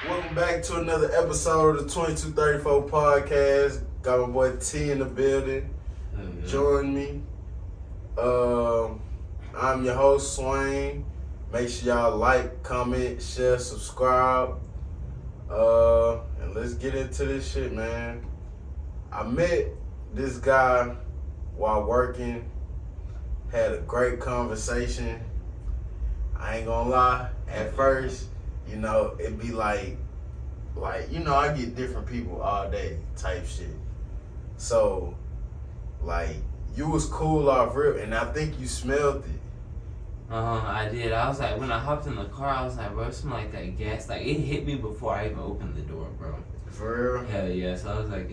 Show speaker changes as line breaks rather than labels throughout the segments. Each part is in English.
Welcome back to another episode of the 2234 podcast. Got my boy T in the building. Join me. I'm your host, Swain. Make sure y'all like, comment, share, subscribe. And let's get into this shit, man. I met this guy while working. Had a great conversation. I ain't gonna lie. At first, it'd be like, I get different people all day type shit. So, you was cool off rip, and I think you smelled it.
I did. I was like, when I hopped in the car, I was like, bro, it smelled like that gas. Like, it hit me before I even opened the door, bro.
For real?
Hell yeah. So I was like...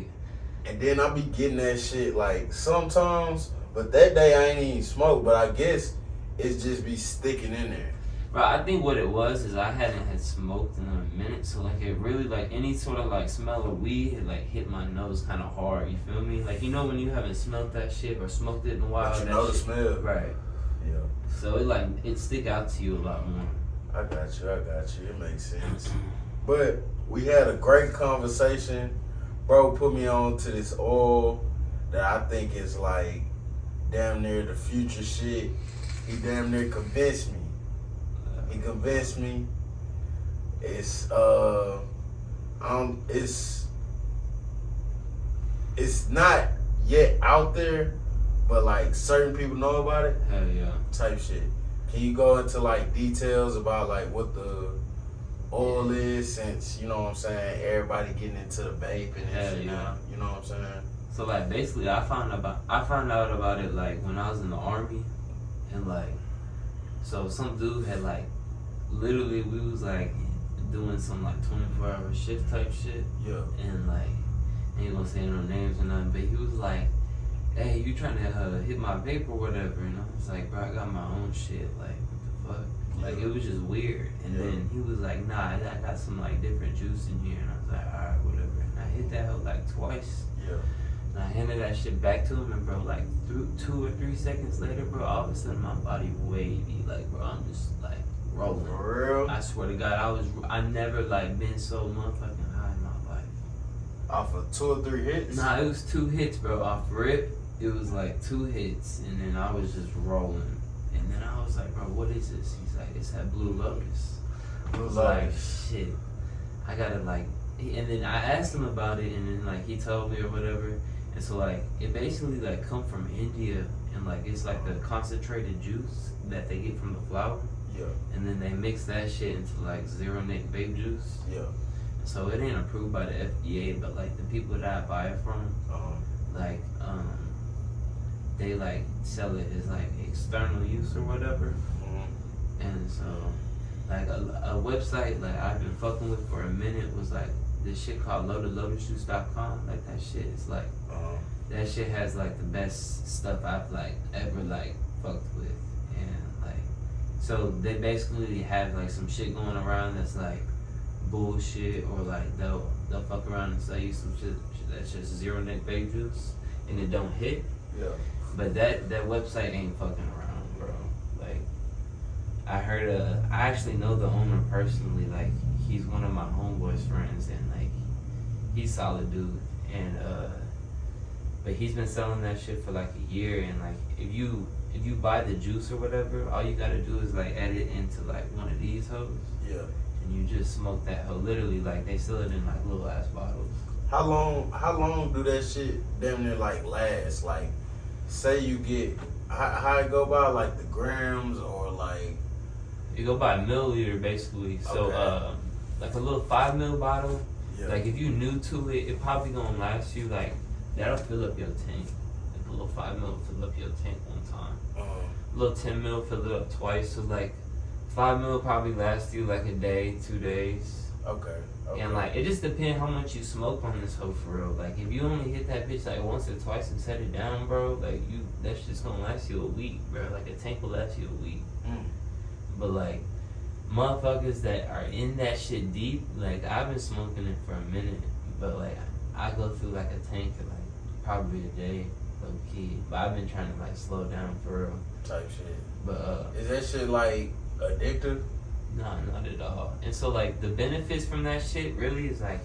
And then I be getting that shit, sometimes, but that day I ain't even smoke, but I guess it just be sticking in there.
Bro, I think what it was is I hadn't had smoked in a minute, so it really any sort of smell of weed had hit my nose kind of hard. You feel me? When you haven't smelled that shit or smoked it in a while.
But you know the smell,
right?
Yeah.
So it stick out to you a lot more.
I got you. It makes sense. But we had a great conversation. Bro put me on to this oil that I think is damn near the future shit. He damn near convinced me. It's it's not yet out there, but certain people know about it.
Hell yeah.
Type shit. Can you go into details about what the oil is, since you know what I'm saying, everybody getting into the vaping and shit now. You know what I'm saying?
So basically I found out about it when I was in the army, and so some dude had literally we was doing some 24-hour shift type shit.
Yeah.
And I ain't gonna say no names or nothing, but he was like, hey, you trying to hit my vape or whatever? And I was like, bro, I got my own shit. What the fuck? It was just weird. And then he was like, nah, I got some different juice in here. And I was like, alright, whatever. And I hit that hoe twice.
Yeah.
And I handed that shit back to him, and bro, through 2 or 3 seconds later, bro, all of a sudden my body wavy. Bro, I'm just rolling.
For real?
I swear to God, I never been so motherfucking high in my life.
Off of 2 or 3 hits?
Nah, it was 2 hits, bro. Off rip, it was 2 hits, and then I was just rolling. And then I was like, bro, what is this? He's like, it's that Blue Lotus. I was like, shit, I gotta and then I asked him about it, and then he told me or whatever. And so it basically come from India, and it's the concentrated juice that they get from the flower.
Yeah.
And then they mix that shit into zero nicotine vape juice.
Yeah.
So it ain't approved by the FDA, but the people that I buy it from, they sell it as external use or whatever.
Mm-hmm.
And so a website I've been fucking with for a minute was this shit called lotusjuice.com. That shit is that shit has the best stuff I've ever fucked with. And so they basically have some shit going around that's bullshit, or they'll fuck around and sell you some shit that's just zero nicotine vape juice and it don't hit.
Yeah.
But that website ain't fucking around, bro. I actually know the owner personally. He's one of my homeboy's friends, and he's solid dude. And but he's been selling that shit for a year. And if you buy the juice or whatever, all you gotta do is add it into one of these hoes.
Yeah.
And you just smoke that hoe. Literally, they sell it in little ass bottles.
How long do that shit damn near last? Say you get how it go by the grams, or
You go by a milliliter basically. So
Okay.
A little 5 ml bottle.
Yeah.
If you new to it, it probably gonna last you that'll fill up your tank. A little 5 ml fill up your tank one time. A little 10 ml fill it up twice. So 5 ml probably lasts you a day, 2 days.
Okay.
And it just depends how much you smoke on this hoe for real. If you only hit that bitch once or twice and set it down, bro, that's just gonna last you a week, bro. A tank will last you a week.
Mm.
But motherfuckers that are in that shit deep, I've been smoking it for a minute, but I go through a tank of probably a day, low key. But I've been trying to slow down for real.
Type shit.
But
is that shit addictive?
Nah, not at all. And so like the benefits from that shit really is like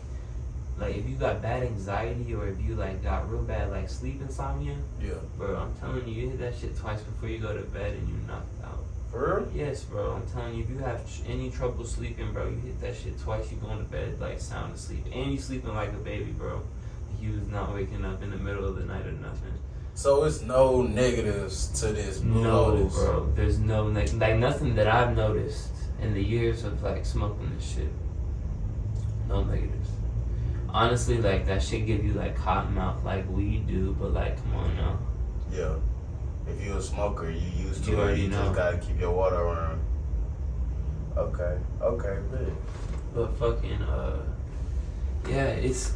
if you got bad anxiety or if you like got real bad like sleep insomnia.
Yeah.
Bro, I'm telling you, you hit that shit twice before you go to bed and you're knocked out.
For real?
Yes, bro. I'm telling you, if you have any trouble sleeping, bro, you hit that shit twice, you going to bed like sound asleep, and you sleeping like a baby, bro. You was not waking up in the middle of the night or nothing.
So it's no negatives to this Blue Lotus.
No, bro. There's no like nothing that I've noticed in the years of like smoking this shit. No negatives. Honestly, like that shit give you like cotton mouth like weed do, but like come on now.
Yeah. If you're a smoker, you used to
You
it.
already
You
know.
just gotta keep your water around. Okay, good.
But fucking yeah, it's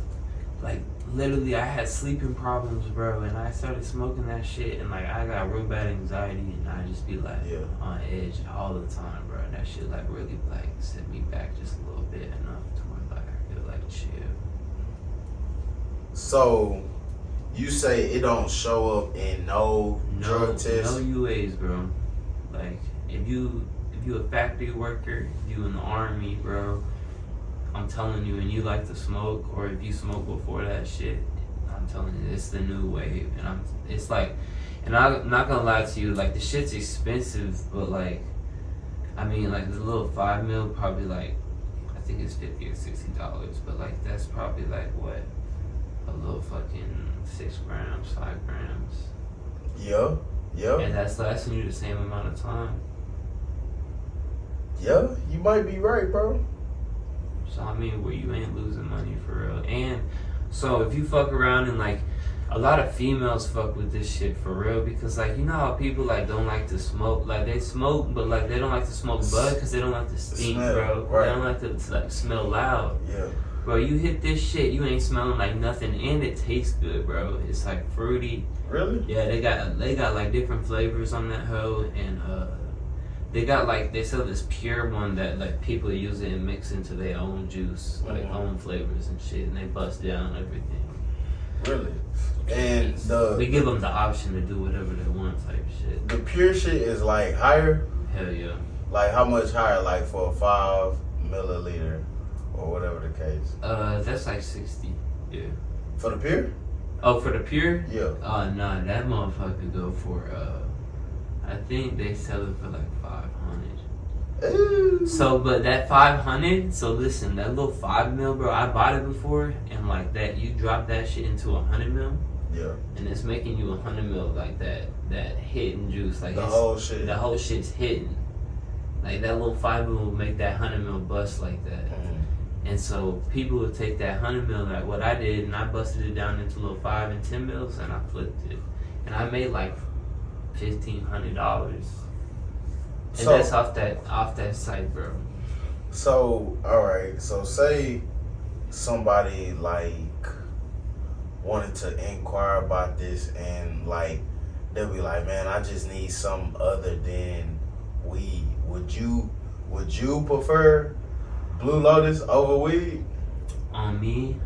like literally I had sleeping problems, bro, and I started smoking that shit, and like I got real bad anxiety, and I just be like on edge all the time, bro. And that shit like really like set me back just a little bit enough to where like I could like chill.
So you say it don't show up in no drug test?
No UAs, bro. Like if you a factory worker, if you in the army, bro, I'm telling you, and you like to smoke, or if you smoke before that shit, I'm telling you, it's the new wave, and it's like, and I'm not gonna lie to you, like the shit's expensive, but like, I mean, like the little 5 mil probably like, I think it's $50 or $60, but like that's probably like what, a little fucking 6 grams, 5 grams.
Yeah.
And that's lasting you the same amount of time.
Yeah, you might be right, bro.
So I mean, where you ain't losing money for real. And so if you fuck around and like, a lot of females fuck with this shit for real, because like, you know how people like don't like to smoke, like they smoke, but like they don't like to smoke bud because they don't like to stink, bro.
Right.
They don't like to like smell loud.
Yeah.
Bro, you hit this shit, you ain't smelling like nothing, and it tastes good, bro. It's like fruity.
Really?
Yeah, they got like different flavors on that hoe, and they got like, they sell this pure one that like people use it and mix into their own juice, like own flavors and shit, and they bust down everything.
Really? And
we give them the option to do whatever they want type shit.
The pure shit is like higher?
Hell yeah.
Like how much higher? Like for a 5 milliliter or whatever the case?
That's like 60. Yeah.
For the pure?
Oh, for the pure?
Yeah.
Nah, that motherfucker go for I think they sell it for like 500.
Ooh.
So, but that 500, so listen, that little 5 mil, bro, I bought it before, and like that, you drop that shit into 100 mil.
Yeah.
And it's making you 100 mil like that hidden juice, like
the whole shit.
The whole shit's hidden. Like that little 5 mil will make that 100 mil bust like that. And so people would take that 100 mil, like what I did, and I busted it down into little 5 and 10 mils, and I flipped it, and I made like $1,500. And
so,
that's off that site, bro.
So, alright, so say somebody like wanted to inquire about this, and like they'll be like, man, I just need something other than weed. Would you prefer Blue Lotus over weed?
On me,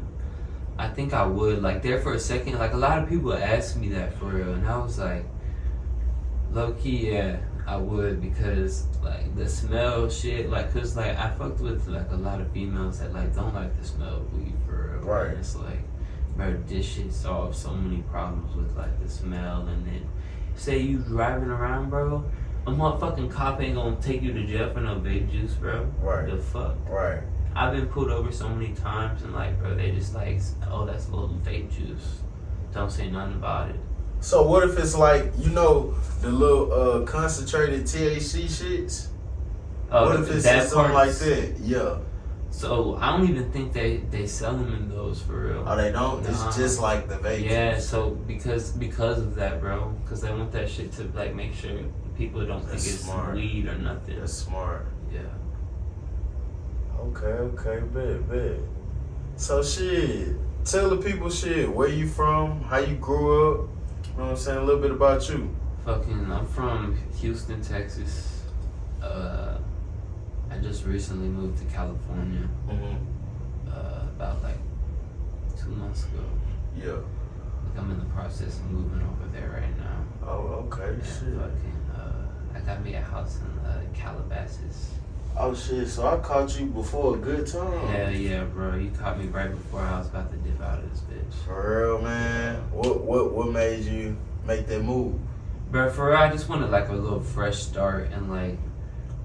I think I would. Like there for a second, like a lot of people asked me that for real, and I was like, low key, yeah, I would, because like the smell shit, like, cause like I fucked with like a lot of females that like don't like the smell of weed for real.
Right.
And it's like, bro, this shit solves so many problems with like the smell. And then say you driving around, bro, a motherfucking cop ain't gonna take you to jail for no vape juice, bro.
Right.
The fuck.
Right.
I've been pulled over so many times, and like, bro, they just like, oh, that's a little vape juice. Don't say nothing about it.
So what if it's like, you know, the little concentrated THC shits? What if it's something like that? Yeah.
So I don't even think they sell them in those for real.
Oh, they don't? Nah. It's just like the vape.
Yeah, so because of that, bro, because they want that shit to like make sure people don't think it's smart. Weed or nothing.
That's smart.
Yeah.
Okay, bet. So shit, tell the people shit, where you from, how you grew up, you know what I'm saying, a little bit about you.
I'm from Houston, Texas. I just recently moved to California. About like 2 months ago.
Yeah.
Like I'm in the process of moving over there right now.
Oh, okay,
and
shit.
I got me a house in Calabasas.
Oh shit! So I caught you before a good time.
Hell yeah, bro. You caught me right before I was about to dip out of this bitch.
For real, man. What made you make that move?
Bro, for real, I just wanted like a little fresh start and like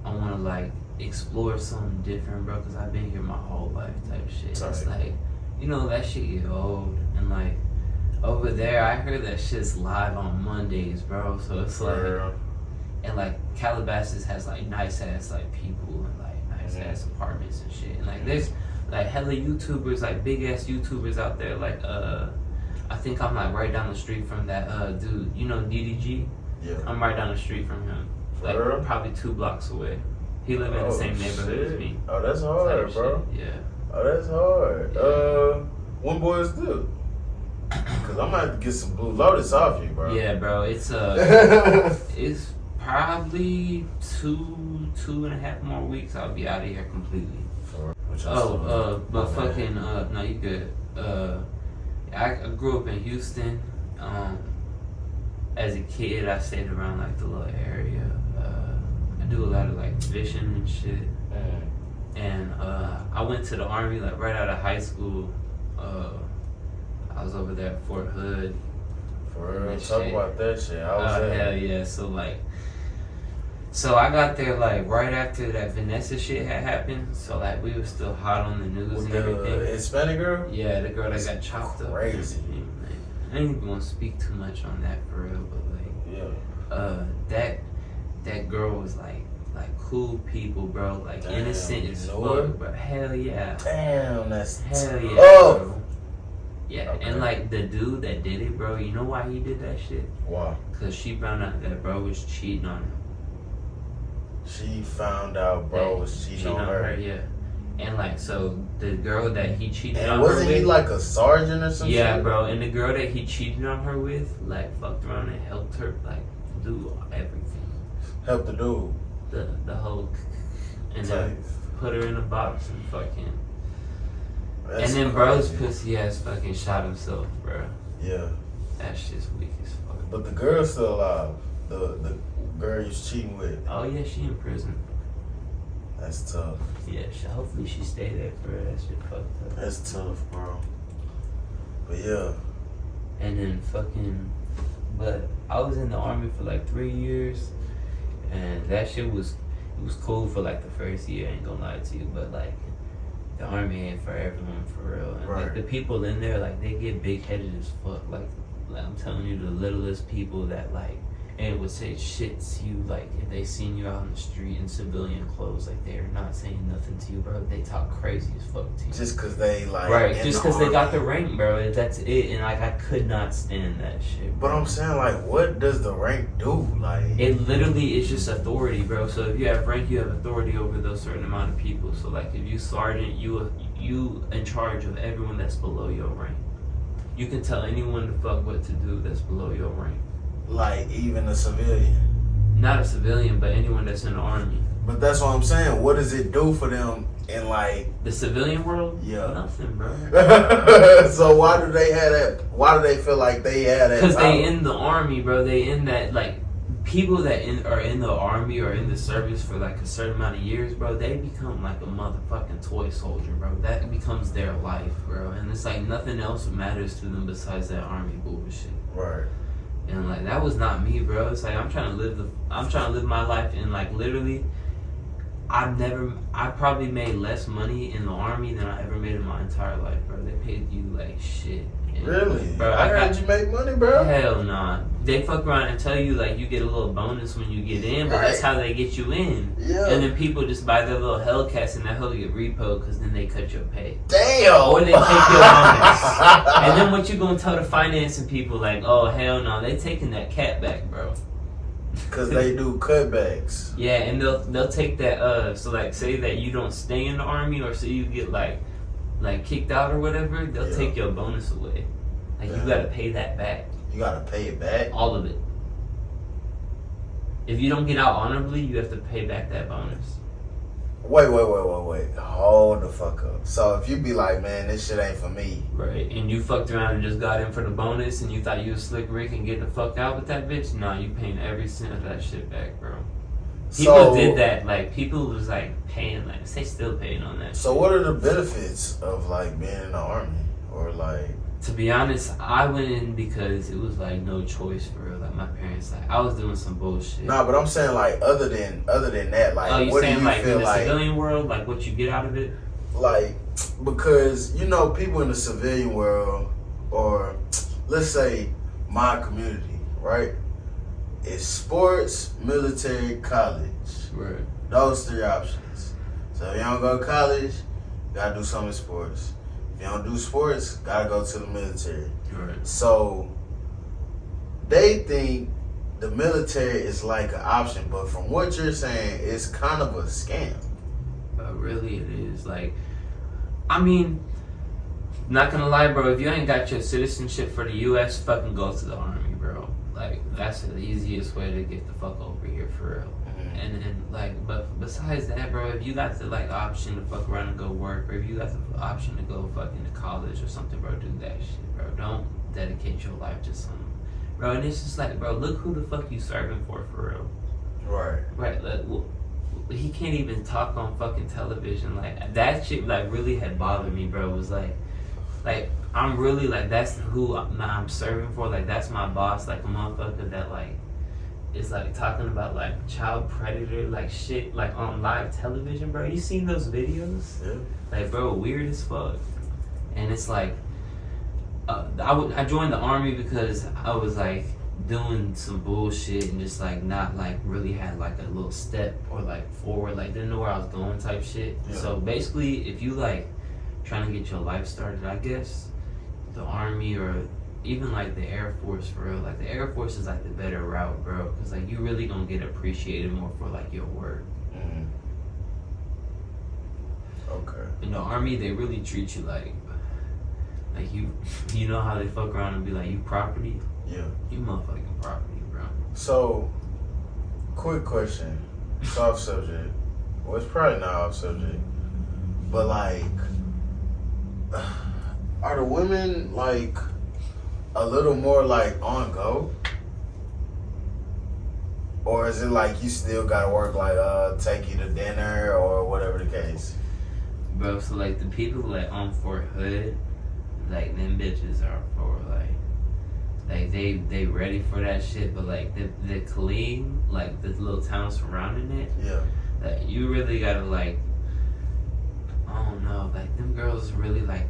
I want to like explore something different, bro. Cause I've been here my whole life, type shit.
Sorry.
It's like, you know, that shit get old and like over there, I heard that shit's live on Mondays, bro. So it's like. And like Calabasas has like nice ass like people and like nice ass apartments and shit. And like there's like hella YouTubers, like big ass YouTubers out there. Like I think I'm like right down the street from that dude. You know DDG?
Yeah.
I'm right down the street from him. Like probably 2 blocks away. He live in the same neighborhood as me.
Oh, that's hard, bro.
Shit. Yeah.
Oh, that's hard.
Yeah.
When boys do? Cause I'm gonna have to get some Blue Lotus off you, bro.
Yeah, bro. It's it's probably 2.5 more weeks. I'll be out of here completely. But fucking no, you good. I grew up in Houston. As a kid, I stayed around like the little area. I do a lot of like fishing and shit. And I went to the Army like right out of high school. I was over there at Fort Hood.
For real, talk about that shit. I was there.
Hell yeah. So I got there like right after that Vanessa shit had happened. So like we were still hot on the news
with
and
the
everything.
Hispanic girl?
Yeah, the girl that got chopped up.
Crazy.
I ain't even gonna speak too much on that for real, but like, that girl was like cool people, bro. Like innocent as fuck, bro. Hell yeah.
Damn, that's
hell yeah.
Oh.
Bro. Yeah,
Okay.
and like the dude that did it, bro. You know why he did that shit?
Why?
Cause she found out that bro was cheating on him.
She found out bro was cheating on her.
Yeah. And like, so the girl that he cheated on
And
her with.
wasn't he like a sergeant or something?
Yeah, bro. And the girl that he cheated on her with, like, fucked around and helped her, like, do everything.
Help the dude.
The whole. And then put her in a box and fucking.
That's
and then
crazy.
bro's pussy ass fucking shot himself, bro.
Yeah.
That shit's weak as fuck.
But the girl's still alive. The girl you's cheating with.
Oh yeah, she in prison.
That's tough.
Yeah, hopefully she stay there for her. That shit fucked up.
That's tough, bro. But yeah.
And then fucking, but I was in the Army for like 3 years, and that shit was, it was cool for like the first year, I ain't gonna lie to you, but like, the Army ain't for everyone, for real. And like the people in there, like they get big headed as fuck. Like I'm telling you, the littlest people that like, and would say shit to you, like if they seen you out on the street in civilian clothes, like they're not saying nothing to you, bro. They talk crazy as fuck to you.
Just cause they like
right, just cause they got the rank, bro. That's it. And like I could not stand that shit, bro.
But I'm saying, like, what does the rank do? Like,
it literally is just authority, bro. So if you have rank, you have authority over those certain amount of people. So like if you sergeant, you in charge of everyone that's below your rank. You can tell anyone to fuck what to do that's below your rank.
Like even a civilian.
Not a civilian, but anyone that's in the Army.
But that's what I'm saying. What does it do for them in like
the civilian world?
Yeah.
Nothing, bro.
So why do they have that? Why do they feel like they have that?
Because they in the Army, bro. They in that, like, people that are in the Army or in the service for like a certain amount of years, bro, they become like a motherfucking toy soldier, bro. That becomes their life, bro. And it's like nothing else matters to them besides that Army bullshit.
Right.
And like that was not me, bro. It's like I'm trying to live my life, and like literally I probably made less money in the Army than I ever made in my entire life, bro. They paid you like shit. And,
really?
Bro,
I heard you make money, bro.
Hell nah. They fuck around and tell you like you get a little bonus when you get in, but that's how they get you in.
Yeah.
And then people just buy their little Hellcats and that hell get repo because then they cut your pay.
Damn.
Or they take your bonus. And then what you gonna tell the financing people like, oh hell no, they taking that cat back, bro.
Cause they do cutbacks.
Yeah, and they'll take that. So like, say that you don't stay in the Army, or say you get like kicked out or whatever, they'll take your bonus away. Like you gotta pay that back.
You gotta pay it back.
All of it. If you don't get out honorably, you have to pay back that bonus.
Wait. Hold the fuck up. So if you be like, man, this shit ain't for me.
Right, and you fucked around and just got in for the bonus and you thought you was Slick Rick and get the fuck out with that bitch, nah, you paying every cent of that shit back, bro. People did that. Like people was like paying. Like they still paying on that.
So what are the benefits of like being in the army or like?
To be honest, I went in because it was like no choice for real. Like my parents, like I was doing some bullshit.
Nah, but I'm saying like other than that, like
you
what
saying
do you
like
feel
in the
like
civilian world, like what you get out of it?
Like because you know people in the civilian world, or let's say my community, right? It's sports, military, college.
Right.
Those three options. So if you don't go to college, you gotta do something in sports. If you don't do sports, gotta go to the military.
Right.
So they think the military is like an option, but from what you're saying, it's kind of a scam.
Really, it is. Like, I mean, not gonna lie, bro. If you ain't got your citizenship for the U.S., fucking go to the army, bro. Like, that's the easiest way to get the fuck over here, for real. And like, but besides that, bro, if you got the like option to fuck around and go work, or if you got the option to go fucking to college or something, bro, do that shit, bro. Don't dedicate your life to something, bro. And it's just like, bro, look who the fuck you serving for real. Right. Like, well, he can't even talk on fucking television. Like that shit, like really had bothered me, bro. It was like I'm really like that's who I'm serving for. Like that's my boss. Like a motherfucker that like. Is like talking about like child predator like shit like on live television, bro. You seen those videos?
Yeah.
Like, bro, weird as fuck. And it's like I joined the army because I was like doing some bullshit and just like not like really had like a little step or like forward, like didn't know where I was going type shit.
Yeah.
So basically, if you like trying to get your life started, I guess the army or even like the Air Force, for real, like the Air Force is like the better route, bro, because like you really gonna get appreciated more for like your work.
Mm-hmm. Okay.
In the army, they really treat you like you know how they fuck around and be like, you property?
Yeah.
You motherfucking property, bro.
So, quick question. It's off subject. Well, it's probably not off subject. But like, are the women like a little more like on go, or is it like you still gotta work like take you to dinner or whatever the case?
Bro, so like the people like on Fort Hood, like them bitches are for like they ready for that shit, but like the Killeen, like the little town surrounding it,
yeah,
like you really gotta like, I don't know, like them girls really like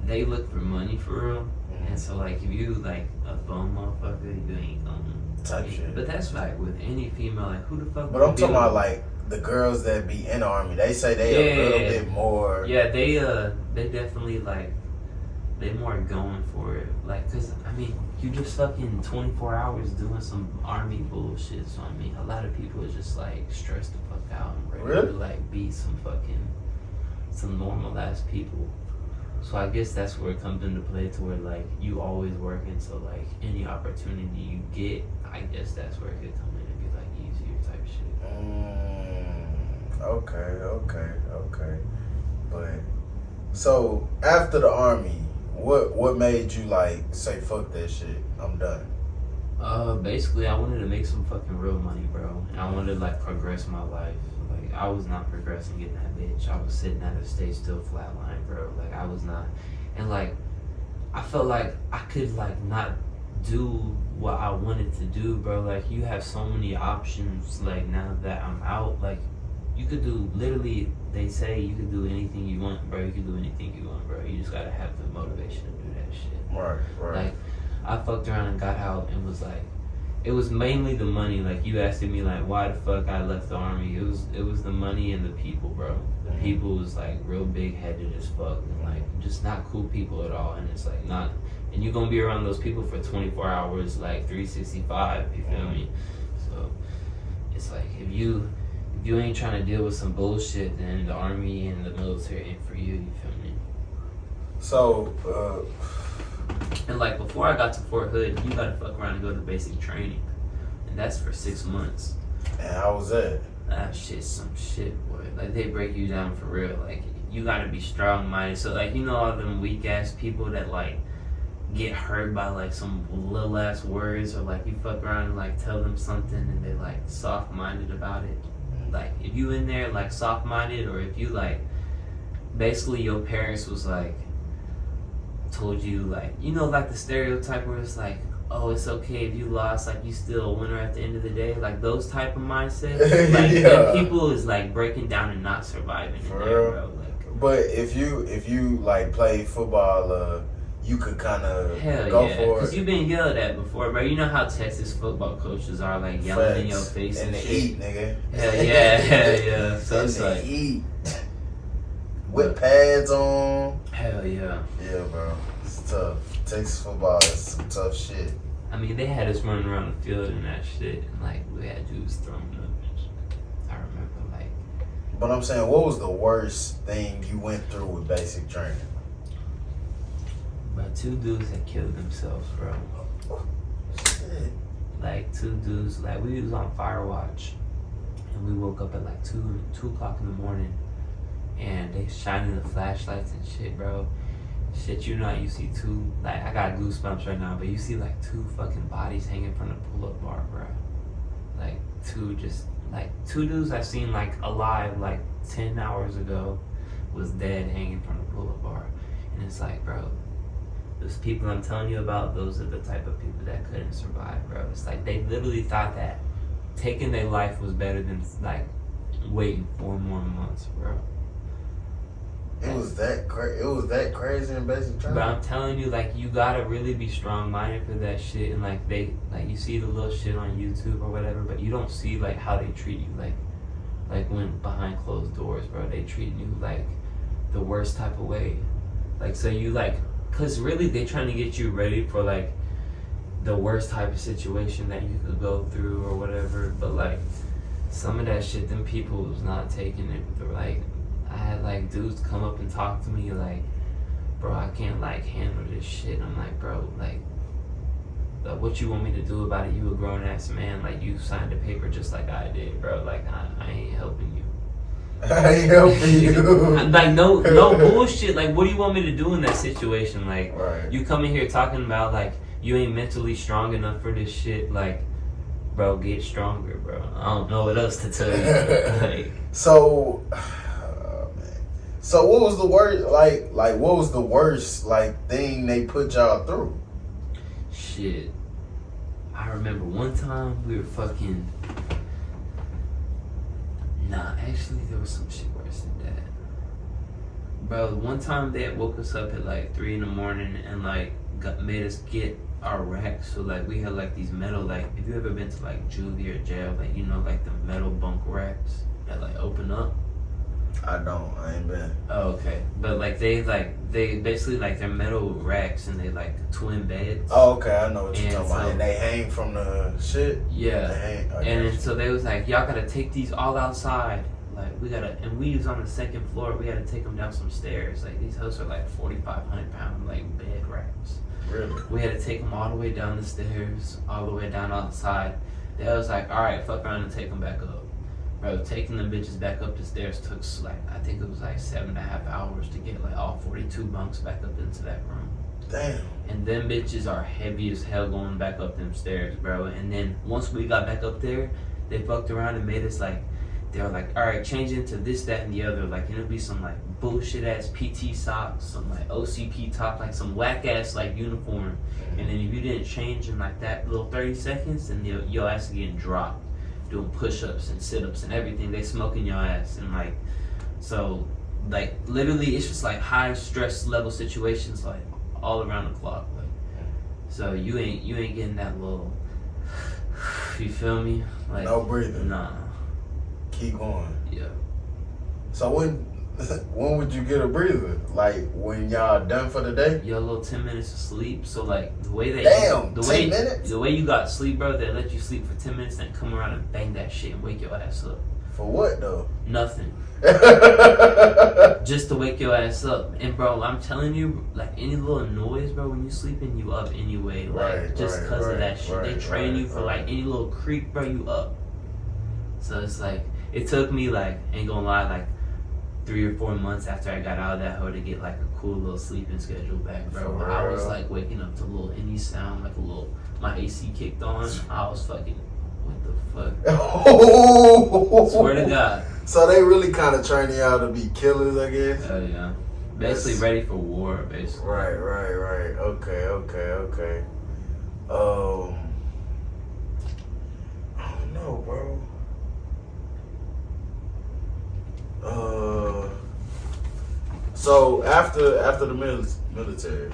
they look for money for real. And so, like, if you, like, a bum motherfucker, you ain't gonna...
Type shit.
But that's, like, with any female, like, who the fuck...
But I'm talking about, like, the girls that be in the army. They say they a little bit more...
Yeah, they definitely, like, they more going for it. Like, because, I mean, you just fucking 24 hours doing some army bullshit. So, I mean, a lot of people are just, like, stressed the fuck out and ready to, like, be some normal-ass people. So I guess that's where it comes into play to where like you always working, so like any opportunity you get, I guess that's where it could come in and be like easier type shit.
Okay. But so after the army, what made you like say fuck that shit? I'm done.
Basically I wanted to make some fucking real money, bro. And I wanted to like progress my life. Like I was not progressing getting that bitch. I was sitting at a stage still flatline, bro. Like I was not, and like I felt like I could like not do what I wanted to do, bro. Like you have so many options. Like now that I'm out, like you could do literally. They say you could do anything you want, bro. You can do anything you want, bro. You just gotta have the motivation to do that shit.
Right.
Like I fucked around and got out and was like. It was mainly the money. Like you asking me, like why the fuck I left the army. It was the money and the people, bro. The people was like real big headed as fuck and like just not cool people at all. And it's like not. And you gonna be around those people for 24 hours, like 365. You feel me? So it's like if you ain't trying to deal with some bullshit, then the army and the military ain't for you. You feel me?
So.
And like before I got to Fort Hood, you gotta fuck around and go to basic training, and that's for 6 months.
And how was that?
That shit's some shit, boy. Like they break you down for real. Like you gotta be strong minded. So like you know all them weak ass people that like get hurt by like some little ass words, or like you fuck around and like tell them something and they like soft minded about it. like, if you in there, like, soft-minded, or if you, like, basically your parents was, like, told you, like, you know, like, the stereotype where it's, like, oh, it's okay if you lost, like, you still a winner at the end of the day, like, those type of mindsets, like, them people is, like, breaking down and not surviving in there, bro. Like,
but if you, like, play football, you could kind of go for it.
Because you've been yelled at before, bro. You know how Texas football coaches are, like, yelling in your face and shit.
Heat, nigga.
Hell yeah. So it's like
heat. With pads on.
Hell yeah.
Yeah, bro. It's tough. Texas football is some tough shit.
I mean, they had us running around the field and that shit, and, like, we had dudes throwing up. I remember, like.
But I'm saying, what was the worst thing you went through with basic training?
But 2 dudes that killed themselves, bro.
Shit.
Like, 2 dudes, like, we was on fire watch, and we woke up at, like, 2 o'clock in the morning, and they shining the flashlights and shit, bro. Shit, you know how you see 2, like, I got goosebumps right now, but you see, like, 2 fucking bodies hanging from the pull-up bar, bro. Like, 2 dudes I seen, like, alive, like, 10 hours ago was dead hanging from the pull-up bar. And it's like, bro, those people I'm telling you about, those are the type of people that couldn't survive, bro. It's like, they literally thought that taking their life was better than, like, waiting 4 more months, bro.
It was that crazy in basic training.
But I'm telling you, like, you gotta really be strong-minded for that shit. And, like, you see the little shit on YouTube or whatever, but you don't see, like, how they treat you. Like when behind closed doors, bro, they treat you, like, the worst type of way. Like, so you, like, because really they trying to get you ready for, like, the worst type of situation that you could go through or whatever. But, like, some of that shit, them people was not taking it. Like, I had, like, dudes come up and talk to me, like, bro, I can't, like, handle this shit. I'm like, bro, like, what you want me to do about it? You a grown-ass man. Like, you signed a paper just like I did, bro. Like, I ain't helping you.
I ain't helping you.
Like, no bullshit. Like, what do you want me to do in that situation? Like,
right. You
come in here talking about, like, you ain't mentally strong enough for this shit. Like, bro, get stronger, bro. I don't know what else to tell you. Like,
so what was the worst, like what was the worst, like, thing they put y'all through?
Shit. I remember one time we were fucking... Nah, actually there was some shit worse than that. Bro, one time they had woke us up at, like, 3 in the morning and, like, made us get our racks. So, like, we had, like, these metal, like, have you ever been to, like, juvie or jail? Like, you know, like, the metal bunk racks that, like, open up?
I ain't been.
Oh, okay. But, like, they basically, like, they're metal racks and they, like, twin beds.
Oh, okay, I know what you're talking
so,
about. And they hang from the shit?
Yeah.
They hang,
and then, so they was like, y'all gotta take these all outside. Like, and we was on the 2nd floor, we had to take them down some stairs. Like, these hosts are, like, 4,500 pound, like, bed racks.
Really?
We had to take them all the way down the stairs, all the way down outside. They was like, alright, fuck around and take them back up. Bro, taking them bitches back up the stairs took, like, I think it was like 7.5 hours to get, like, all 42 bunks back up into that room.
Damn.
And them bitches are heavy as hell going back up them stairs, bro. And then once we got back up there, they fucked around and made us, like, they were like, alright, change into this, that, and the other. Like, it'll be some, like, bullshit-ass PT socks, some, like, OCP top, like, some whack-ass, like, uniform. And then if you didn't change in, like, that little 30 seconds, then your ass is getting dropped. Doing push-ups and sit-ups and everything. They smoking your ass. And, like, so, like, literally, it's just, like, high stress level situations, like, all around the clock. Like, so you ain't getting that little, you feel me? Like,
no breathing.
Nah.
Keep going.
Yeah.
So when would you get a breather? Like, when y'all done for the day?
Your little 10 minutes of sleep. So, like, the way that
10 minutes?
The way you got sleep, bro, they let you sleep for 10 minutes and come around and bang that shit and wake your ass up.
For what, though?
Nothing. Just to wake your ass up. And, bro, I'm telling you, like, any little noise, bro, when you sleeping, you up anyway. Like, just because of that shit. They train you for, like, any little creak, bro, you up. So it's like, it took me, like, ain't gonna lie, like, 3 or 4 months after I got out of that hole to get, like, a cool little sleeping schedule back, bro. Where I was, like, waking up to a little any sound, like a little, my AC kicked on. I was fucking What the fuck?
Oh,
Swear to God.
So they really kind of training y'all to be killers, I guess.
Hell yeah. Basically ready for war, basically.
Right. Okay. I don't know, bro. So after the military.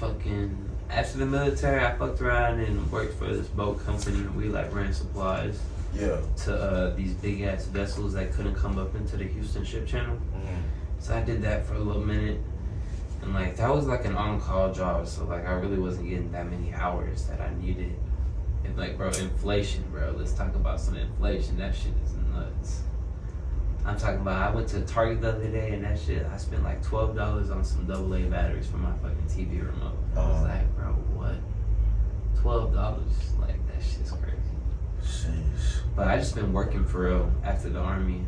Fucking after the military, I fucked around and worked for this boat company. We like ran supplies.
Yeah.
To these big ass vessels that couldn't come up into the Houston ship channel.
Mm-hmm.
So I did that for a little minute, and like that was like an on-call job. So like I really wasn't getting that many hours that I needed. And like, bro, inflation, bro. Let's talk about some inflation. That shit is nuts. I'm talking about, I went to Target the other day and that shit, I spent like $12 on some AA batteries for my fucking TV remote. I was like, bro, what? $12? Like, that shit's crazy.
Sheesh.
But I just been working for real after the army.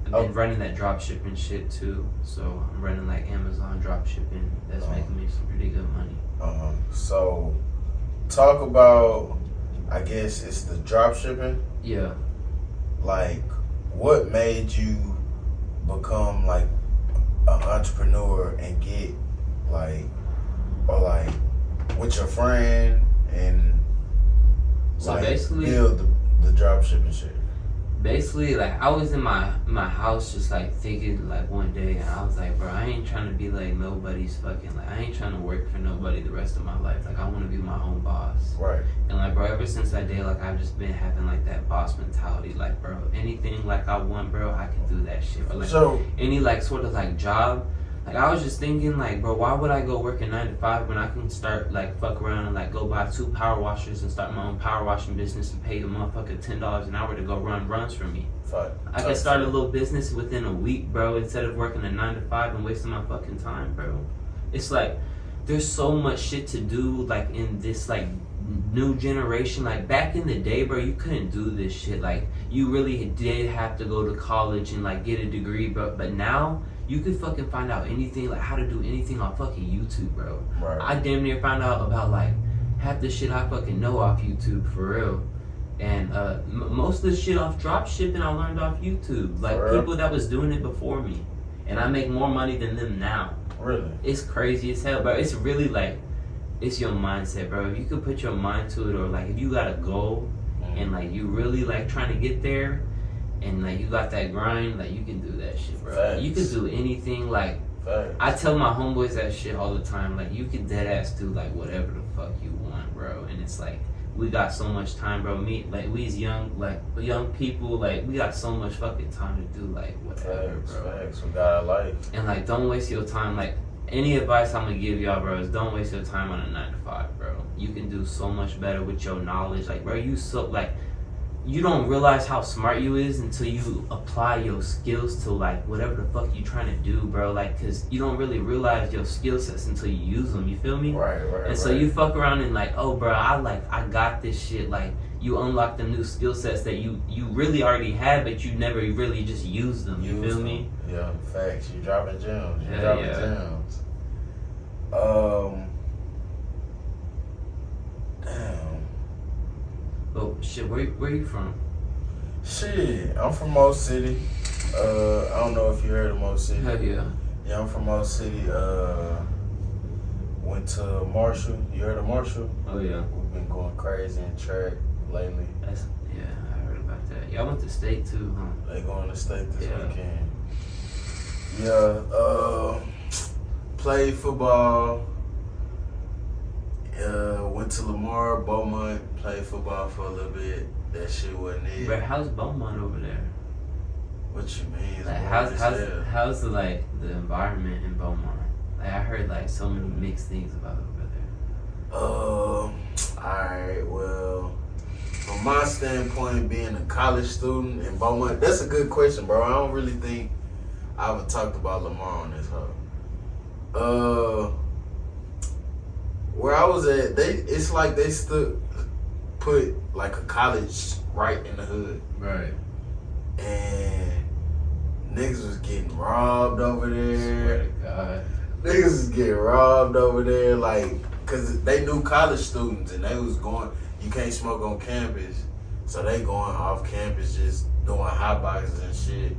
I've been running that drop shipping shit too. So I'm running like Amazon drop shipping. That's making me some pretty good money.
So talk about, I guess it's the drop shipping.
Yeah.
Like, what made you become like an entrepreneur and get like, or like with your friend and
So
like
basically
build the drop shipping shit?
Basically, like, I was in my house just, like, thinking, like, one day, and I was like, bro, I ain't trying to be, like, nobody's fucking, like, I ain't trying to work for nobody the rest of my life. Like, I want to be my own boss.
Right.
And, like, bro, ever since that day, like, I've just been having, like, that boss mentality. Like, bro, anything, like, I want, bro, I can do that shit. Or, like, any, like, sort of, like, job. Like, I was just thinking, like, bro, why would I go work a 9 to 5 when I can start, like, fuck around and, like, go buy 2 power washers and start my own power washing business and pay a motherfucker $10 an hour to go run runs for me? I could start a little business within a week, bro, instead of working a 9 to 5 and wasting my fucking time, bro. It's like, there's so much shit to do, like, in this, like, new generation. Like, back in the day, bro, you couldn't do this shit. Like, you really did have to go to college and, like, get a degree, bro. But now, you could fucking find out anything, like how to do anything on fucking YouTube, bro.
Right.
I damn near found out about like half the shit I fucking know off YouTube, for real. And most of the shit off drop shipping I learned off YouTube. Like people that was doing it before me. And I make more money than them now.
Really?
It's crazy as hell, bro. It's really like, it's your mindset, bro. If you could put your mind to it, or like if you got a goal and like you really like trying to get there, and like you got that grind, like you can do that shit, bro.
Facts.
You can do anything. Like
Facts.
I tell my homeboys that shit all the time. Like you can dead ass do like whatever the fuck you want, bro. And it's like we got so much time, bro. Me, like we's young people. Like we got so much fucking time to do like whatever, bro.
Facts. We got a life.
And like don't waste your time. Like any advice I'm gonna give y'all, bro, is don't waste your time on a 9 to 5, bro. You can do so much better with your knowledge. Like bro, you don't realize how smart you is until you apply your skills to like whatever the fuck you trying to do, bro. Like, cause you don't really realize your skill sets until you use them. You feel me?
Right.
And so you fuck around and like, oh, bro, I got this shit. Like, you unlock the new skill sets that you really already had, but you never really just used them. You feel me?
Yeah, facts. You dropping gems. Gems. Damn.
Oh shit, where you from?
Shit, I'm from Mo City. I don't know if you heard of Mo City.
Hell yeah.
Yeah, I'm from Mo City. Went to Marshall. You heard of Marshall?
Oh yeah.
We've been going crazy in track lately.
Yeah, I heard about that. Y'all went to state too, huh?
They going to state this weekend. Yeah, played football. Went to Lamar, Beaumont, played football for a little bit. That shit wasn't it.
But how's Beaumont over there?
What you mean?
Like, how's the like the environment in Beaumont? Like I heard like so many mixed things about over there.
Alright, well, from my standpoint, being a college student in Beaumont, that's a good question, bro. I don't really think I ever talked about Lamar on this hoe. Where I was at, it's like they put like a college right in the hood.
Right.
And niggas was getting robbed over there.
Swear to God.
Niggas was getting robbed over there. Like, cause they knew college students and they was going. You can't smoke on campus, so they going off campus just doing hot boxes and shit.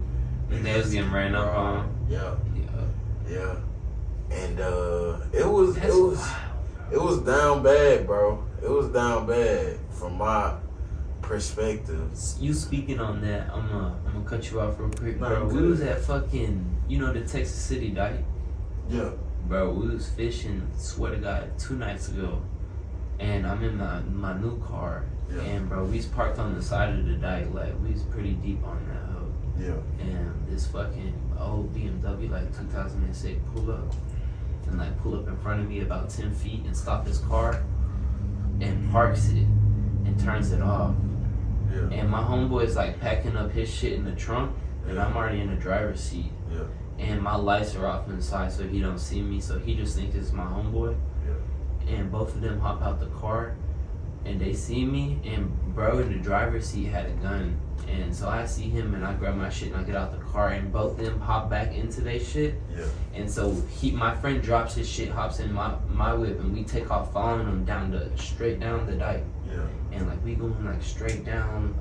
And they was getting ran up on.
Yeah.
Yeah.
And it was down bad, bro. It was down bad from my perspective.
You speaking on that, I'm gonna cut you off real quick, bro.
No,
We was at fucking, you know, the Texas City dike?
Yeah.
Bro, we was fishing, swear to God, 2 nights ago. And I'm in my new car.
Yeah.
And bro, we was parked on the side of the dike, like we was pretty deep on that hoe.
Yeah.
And this fucking old BMW, like 2006, pull up in front of me about 10 feet and stop his car and parks it and turns it off.
Yeah.
And my homeboy's like packing up his shit in the trunk, and
Yeah.
I'm already in the driver's seat.
Yeah.
And my lights are off inside, so he don't see me, so he just thinks it's my homeboy.
Yeah.
And both of them hop out the car, and they see me, and bro in the driver's seat had a gun. And so I see him, and I grab my shit, and I get out the car, and both of them hop back into their shit.
Yeah.
And so my friend drops his shit, hops in my whip, and we take off following him straight down the dike.
Yeah.
And like we going like straight down,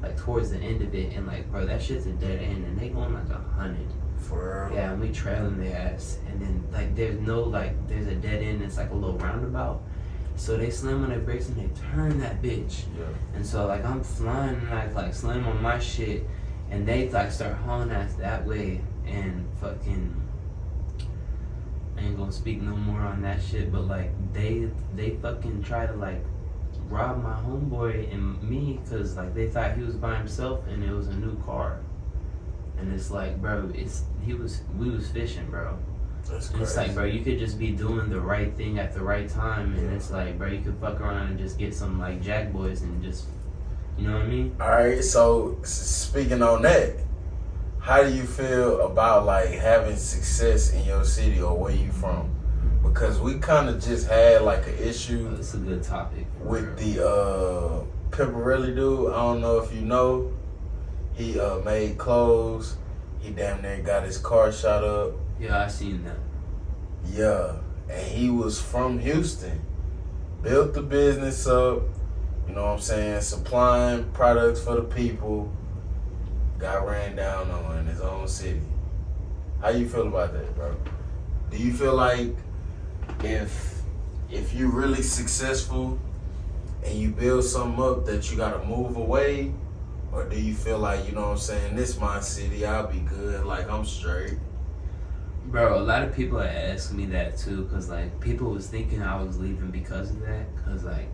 like towards the end of it, and like bro, that shit's a dead end, and they going like 100.
For real.
Yeah, and we trailing their ass, and then like there's a dead end. It's like a little roundabout. So they slam on their brakes and they turn that bitch.
Yeah.
And so like I'm flying and I like slam on my shit, and they like start hauling ass that way, and fucking I ain't gonna speak no more on that shit, but like they fucking try to like rob my homeboy and me, cause like they thought he was by himself and it was a new car. And it's like, bro, we was fishing, bro.
That's
And
crazy.
it's like, bro, you could just be doing the right thing at the right time, and
Yeah.
it's like, bro, you could fuck around and just get some like Jack Boys and just, you know what I mean?
All right. So speaking on that, how do you feel about like having success in your city or where you from? Because we kind of just had like an issue
It's a good topic. for
with
real.
the Pepperelli dude. I don't know if you know. He made clothes. He damn near got his car shot up.
Yeah, I seen that.
Yeah, and he was from Houston. Built the business up, you know what I'm saying, supplying products for the people. Got ran down on in his own city. How you feel about that, bro? Do you feel like if you're really successful and you build something up that you gotta move away? Or do you feel like, you know what I'm saying, this my city, I'll be good, like I'm straight?
Bro, a lot of people are asking me that too, cause like people was thinking I was leaving because of that, cause I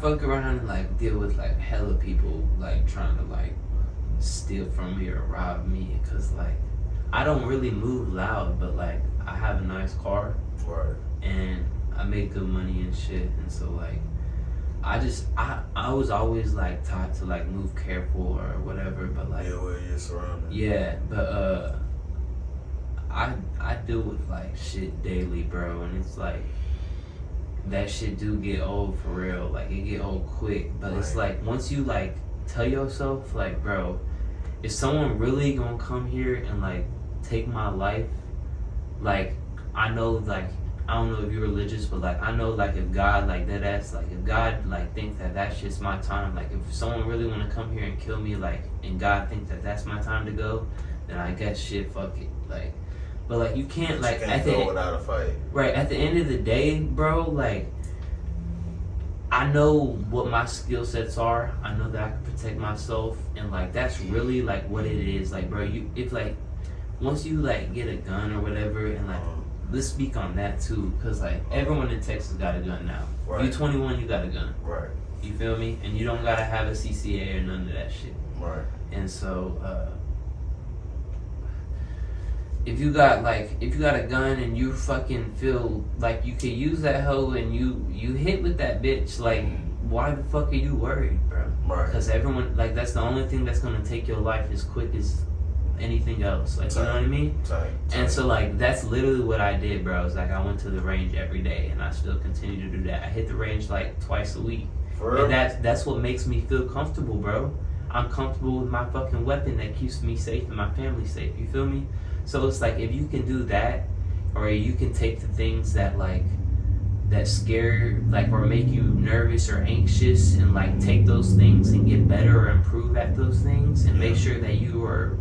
fuck around and like deal with like hella people like trying to like steal from me or rob me, cause like I don't really move loud, but like I have a nice car.
Right.
And I make good money and shit, and so like I was always like taught to like move careful or whatever, but like
Yeah, where you're surrounded.
yeah, but I deal with like shit daily, bro, and it's like that shit do get old for real. Like it get old quick, but it's
Right.
like once you like tell yourself like, bro, if someone really gonna come here and like take my life, like I know like I don't know if you're religious, but like I know like if God like that ass like if God like thinks that that's just my time, like if someone really want to come here and kill me, like and God thinks that that's my time to go, then I guess shit, fuck it, like. But like you can't like
you can't go without a fight.
Right, at the end of the day, bro, like I know what my skill sets are. I know that I can protect myself, and like that's really like what it is. Like, bro, if like once you like get a gun or whatever, and like let's speak on that too, cause like everyone in Texas got a gun now.
Right.
You 21, you got a gun.
Right.
You feel me? And you don't gotta have a CCA or none of that shit.
Right.
And so if you got a gun and you fucking feel like you could use that hoe and you hit with that bitch, like why the fuck are you worried, bro?
Right.
Because everyone like that's the only thing that's gonna take your life as quick as anything else. Like you know what I mean?
Tight.
And so like that's literally what I did, bro. It's like I went to the range every day and I still continue to do that. I hit the range like twice a week.
For real?
And that's what makes me feel comfortable, bro. I'm comfortable with my fucking weapon that keeps me safe and my family safe. You feel me? So it's like if you can do that, or you can take the things that like that scare like or make you nervous or anxious and like take those things and get better or improve at those things and make sure that you are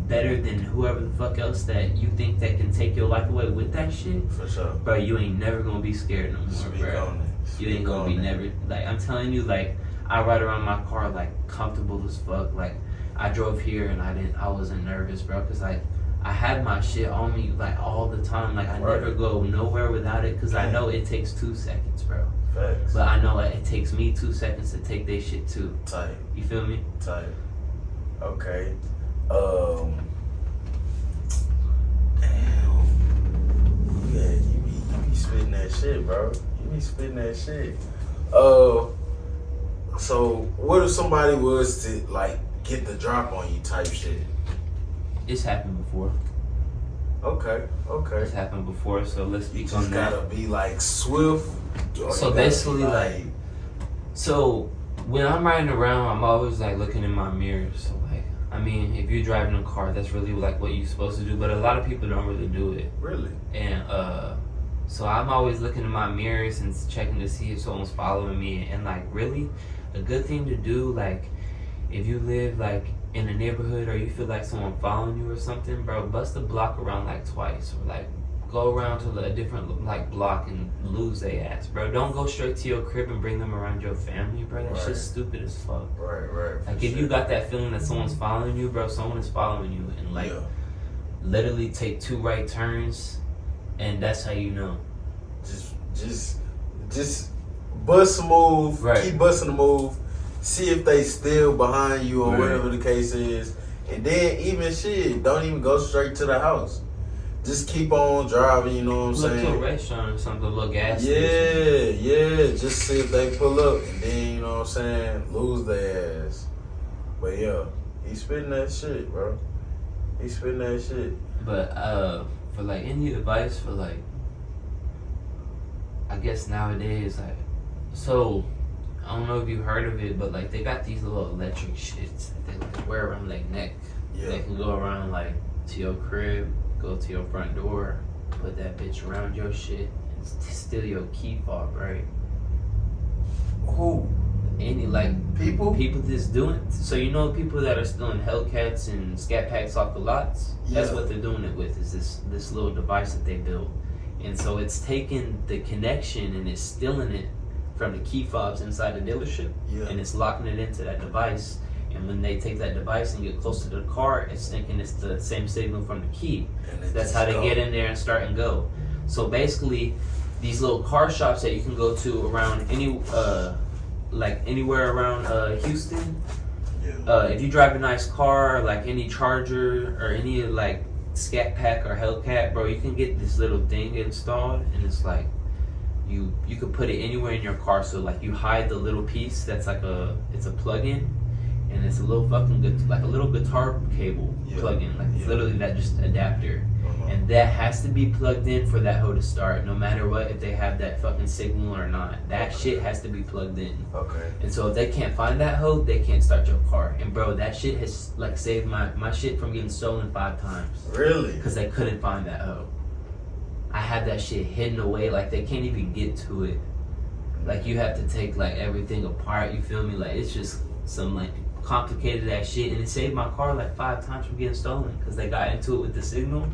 better than whoever the fuck else that you think that can take your life away with that shit.
For sure.
Bro, you ain't never gonna be scared no more,
Speak
bro.
on it.
You ain't gonna be never like I'm telling you, like I ride around my car like comfortable as fuck. Like I drove here and I wasn't nervous, bro, because like I had my shit on me like all the time. Like I never go nowhere without it because I know it takes 2 seconds, bro.
Facts.
But I know like, it takes me 2 seconds to take their shit too.
Tight.
You feel me?
Tight. Okay. Damn. Yeah, you be spitting that shit, bro. You be spitting that shit. So what if somebody was to like get the drop on you type shit?
It's happened before.
Okay.
It's happened before, so let's speak on that.
You just gotta be like swift.
So basically, like, so when I'm riding around, I'm always like looking in my mirror. So like, I mean, if you're driving a car, that's really like what you're supposed to do. But a lot of people don't really do it.
Really?
And so I'm always looking in my mirrors and checking to see if someone's following me. And like, really, a good thing to do, like, if you live like in a neighborhood or you feel like someone following you or something, bro, bust the block around like twice or like go around to a different like block and lose their ass, bro. Don't go straight to your crib and bring them around your family, bro. That shit's stupid as fuck.
Right.
Like if you got that feeling that someone's following you, bro, someone is following you, and like literally take 2 right turns, and that's how you know.
Just bust a move.
Right.
Keep busting the move. See if they still behind you or whatever the case is, and then even shit, don't even go straight to the house. Just keep on driving, you know what I'm saying?
Look to a restaurant or something, a little gas station.
Yeah. Just see if they pull up, and then, you know what I'm saying, lose their ass. But yeah, he's spitting that shit, bro. He's spitting that shit.
But for like any advice for like, I guess nowadays, like, so I don't know if you heard of it, but like they got these little electric shits that they like wear around their neck.
Yeah.
They can go around like to your crib, go to your front door, put that bitch around your shit, and steal your key fob, right?
Who?
Any like
People
just doing. So you know people that are stealing Hellcats and Scat Packs off the lots. That's what they're doing it with. Is this little device that they built, and so it's taking the connection and it's stealing it from the key fobs inside the dealership, and it's locking it into that device. And when they take that device and get close to the car, it's thinking it's the same signal from the key. That's how they get in there and start and go. So basically, these little car shops that you can go to around anywhere around Houston. If you drive a nice car, like any Charger or any like Scat Pack or Hellcat, bro, you can get this little thing installed, and it's like you could put it anywhere in your car. So like you hide the little piece that's like it's a plug-in, and it's a little fucking good, like a little guitar cable plug-in, like it's literally that just adapter, and that has to be plugged in for that hoe to start, no matter what, if they have that fucking signal or not. That shit has to be plugged in. And so if they can't find that hoe, they can't start your car. And bro, that shit has like saved my shit from getting stolen 5 times.
Really?
Because they couldn't find that hoe. I had that shit hidden away, like they can't even get to it. Like you have to take like everything apart, you feel me? Like it's just some like complicated ass shit, and it saved my car like 5 times from getting stolen because they got into it with the signal.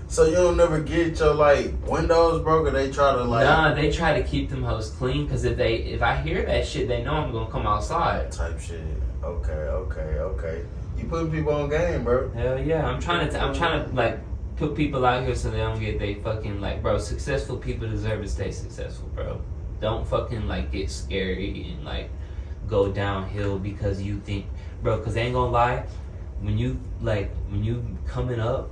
So you don't never get your like windows broke, or they try to like?
Nah, they try to keep them hoes clean, because if I hear that shit, they know I'm gonna come outside.
Type shit. Okay. You putting people on game, bro.
Hell yeah, I'm trying to like put people out here so they don't get they fucking like, bro. Successful people deserve to stay successful, bro. Don't fucking like get scary and like go downhill because you think, bro. Because I ain't gonna lie, when you coming up,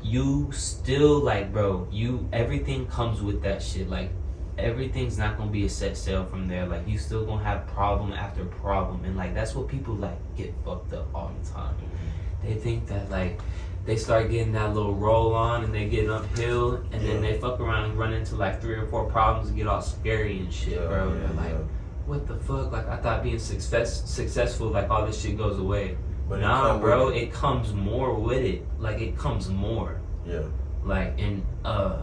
you still like, bro, everything comes with that shit. Like everything's not gonna be a set sail from there. Like you still gonna have problem after problem, and like that's what people like get fucked up all the time. They think that like they start getting that little roll on and they get uphill, and then they fuck around and run into like 3 or 4 problems and get all scary and shit, bro. They're like, what the fuck? Like I thought being successful, like all this shit goes away. But nah, bro, it comes more with it. Like it comes more. Like, and I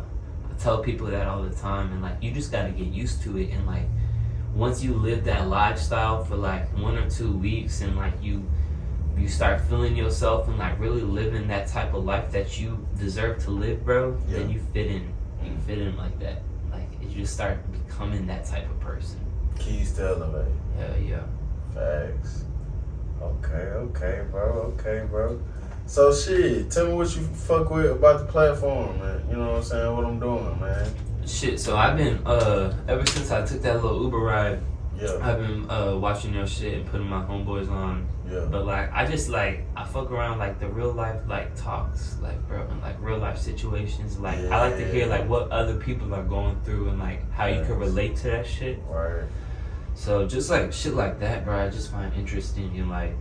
tell people that all the time, and like, you just gotta get used to it. And like, once you live that lifestyle for like 1 or 2 weeks, and like you start feeling yourself and like really living that type of life that you deserve to live, bro, then you fit in. You fit in like that. Like, you just start becoming that type of person.
Keys to elevate.
Hell yeah.
Facts. Okay, bro. So shit, tell me what you fuck with about the platform, man. You know what I'm saying? What I'm doing, man.
Shit, so I've been ever since I took that little Uber ride, I've been watching your shit and putting my homeboys on.
Yeah.
But like, I just like, I fuck around like the real life like talks, like bro, and like real life situations. Like, I like to hear like what other people are going through and like how you can relate to that shit.
Right.
So just like shit like that, bro, I just find interesting in like,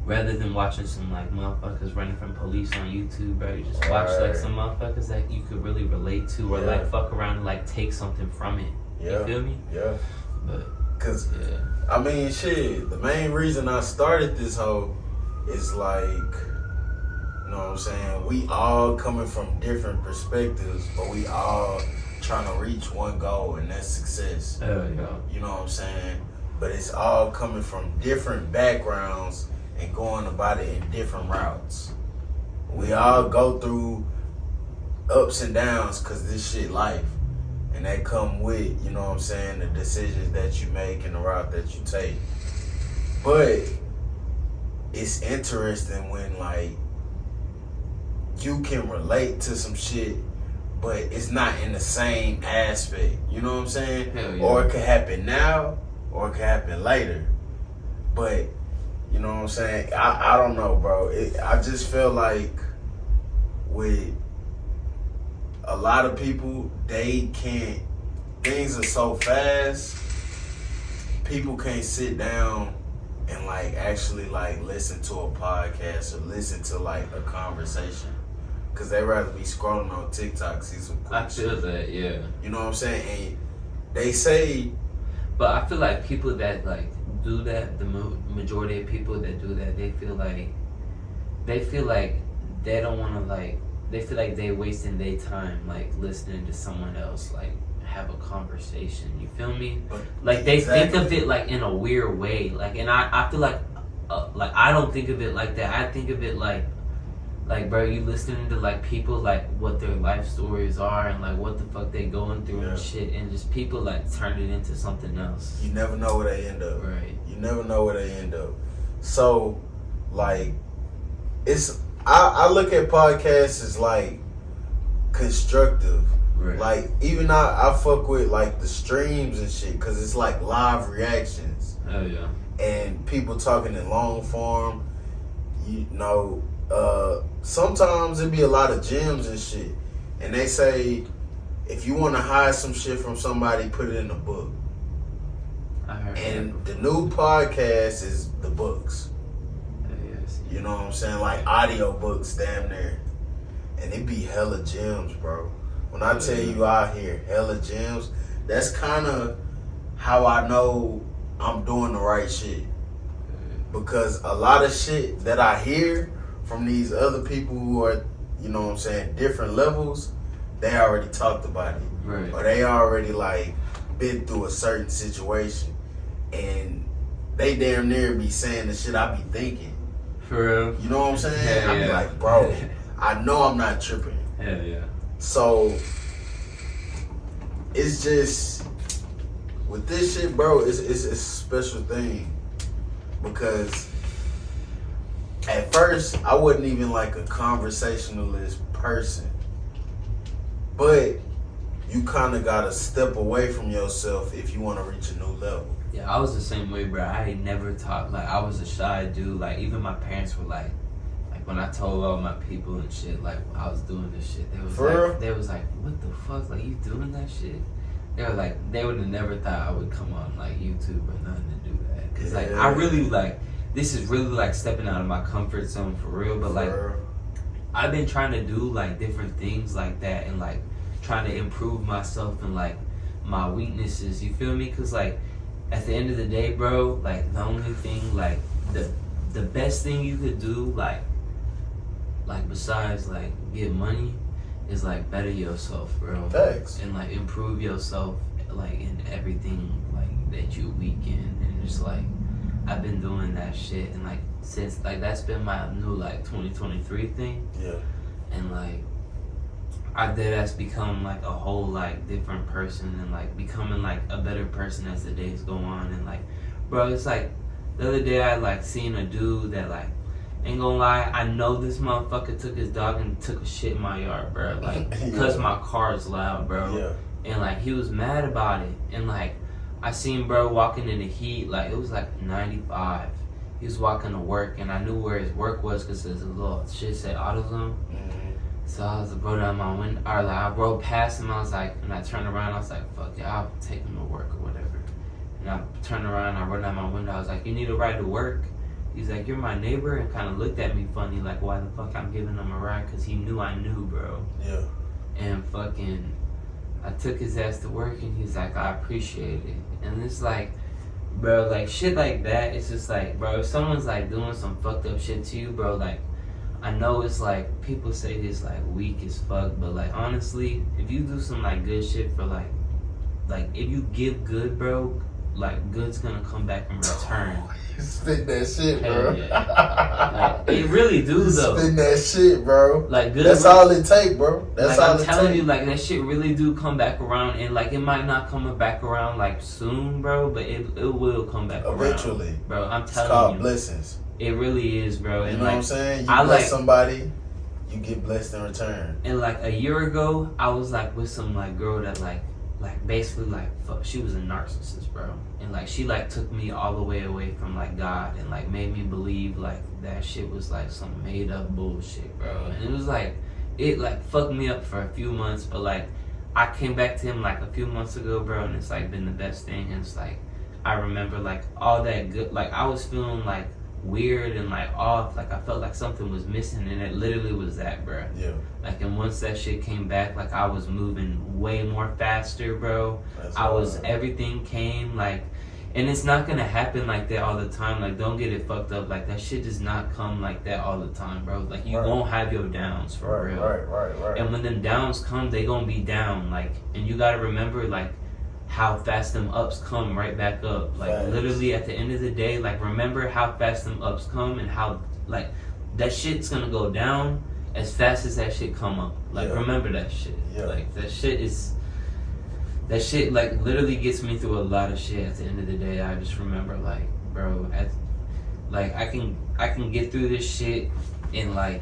rather than watching some like motherfuckers running from police on YouTube, bro, you just watch like some motherfuckers that you could really relate to, or like fuck around and like take something from it. You feel me?
Yeah.
But
cause I mean, shit, the main reason I started this whole is like, you know what I'm saying? We all coming from different perspectives, but we all trying to reach one goal, and that's success.
Hell yeah.
You know what I'm saying? But it's all coming from different backgrounds and going about it in different routes. We all go through ups and downs because this shit life. And that come with, you know what I'm saying, the decisions that you make and the route that you take. But it's interesting when like you can relate to some shit, but it's not in the same aspect. You know what I'm saying?
Hell yeah.
Or it could happen now, or it could happen later. But you know what I'm saying? I don't know, bro. I just feel like with a lot of people, they can't, things are so fast, people can't sit down and like actually like listen to a podcast or listen to like a conversation. Cause they rather be scrolling on TikTok, see some quick
I feel
shit.
that, yeah.
You know what I'm saying? And they say,
but I feel like people that like do that, the majority of people that do that, they feel like they don't want to like, they feel like they wasting their time like listening to someone else like have a conversation. You feel me? Like they think of it like in a weird way. Like, and I feel like I don't think of it like that. I think of it like bro, you listening to like people like what their life stories are and like what the fuck they going through and shit, and just people like turn it into something else.
You never know where they end up.
Right.
You never know where they end up. So like it's I look at podcasts as like constructive.
Right.
Like even I fuck with like the streams and shit because it's like live reactions.
Oh yeah.
And people talking in long form. You know, sometimes it be a lot of gems and shit. And they say if you want to hide some shit from somebody, put it in a book.
I heard
and
that.
the new podcast is the books.
Yes.
You know what I'm saying? Like audio books, damn near. And it be hella gems, bro. When I tell you I hear hella gems, that's kind of how I know I'm doing the right shit. Because a lot of shit that I hear from these other people who are, you know what I'm saying, different levels, they already talked about it.
Right.
Or they already like been through a certain situation. And they damn near be saying the shit I be thinking.
For real?
You know what I'm saying?
Hell
I be
yeah.
like, bro, I know I'm not tripping.
Hell yeah.
So it's just with this shit, bro, it's a special thing. Because at first I wasn't even like a conversationalist person. But you kind of gotta step away from yourself if you want to reach a new level.
Yeah, I was the same way, bro. I ain't never talked. Like, I was a shy dude. Like, even my parents were like when I told all my people and shit, like, I was doing this shit, they was like, what the fuck? Like, you doing that shit? They were like, they would have never thought I would come on, like, YouTube or nothing to do that. Because, like, I really, like, this is really, like, stepping out of my comfort zone for real. But, like, I've been trying to do, like, different things like that and, like, trying to improve myself and, like, my weaknesses. You feel me? Because, like, at the end of the day, bro, like, the only thing, like, the best thing you could do, like besides, like, get money is like better yourself, bro.
Facts.
And like improve yourself, like in everything like that you weak in, and just like I've been doing that shit, and like since like that's been my new like 2023 thing.
Yeah.
And like I deadass become like a whole like different person, and like becoming like a better person as the days go on. And like, bro, it's like the other day I like seen a dude that like, ain't gonna lie, I know this motherfucker took his dog and took a shit in my yard, bro. Like, cause my car is loud, bro.
Yeah.
And like he was mad about it, and like I seen bro walking in the heat, like it was like 95. He was walking to work, and I knew where his work was because there's a little shit said AutoZone. So I was bro down my window, or like I rode past him. I was like, and I turned around. I was like, fuck yeah, I'll take him to work or whatever. And I turned around, I rode down my window. I was like, you need a ride to work? He's like, you're my neighbor, and kind of looked at me funny, like why the fuck I'm giving him a ride? Because he knew I knew, bro.
Yeah.
And fucking, I took his ass to work, and he's like, I appreciate it. And it's like, bro, like shit like that. It's just like, bro, if someone's like doing some fucked up shit to you, bro, like. I know it's like, people say this like weak as fuck, but like honestly, if you do some like good shit for like if you give good, bro, like good's gonna come back in return.
You spit that shit, bro.
Yeah. Like, it really do though.
Spit that shit, bro.
Like good.
That's all it take, bro. That's
like,
all
I'm
it
telling
take.
you, like that shit really do come back around, and like it might not come back around like soon, bro, but it will come back
eventually,
around, bro. I'm
it's
telling
called
you,
blessings.
It really is, bro. And
you know
like,
what I'm saying? You
I
bless
like
somebody, you get blessed in return.
And like a year ago, I was like with some like girl that like basically like fuck, she was a narcissist, bro. And like she like took me all the way away from like God, and like made me believe like that shit was like some made up bullshit, bro. And it was like, it like fucked me up for a few months, but like I came back to him like a few months ago, bro, and it's like been the best thing. And it's like I remember like all that good, like I was feeling like weird and like off, like I felt like something was missing, and it literally was that, bro.
Yeah.
Like, and once that shit came back, like I was moving way more faster, bro. Everything came like, and it's not gonna happen like that all the time. Like, don't get it fucked up. Like that shit does not come like that all the time, bro. Like you won't have your downs for real.
Right.
And when them downs come, they gonna be down. Like, and you gotta remember like how fast them ups come right back up. Like literally at the end of the day, like remember how fast them ups come, and how like that shit's gonna go down as fast as that shit come up. Like remember that shit. Like that shit like literally gets me through a lot of shit. At the end of the day, I just remember like, bro, like I can get through this shit, and like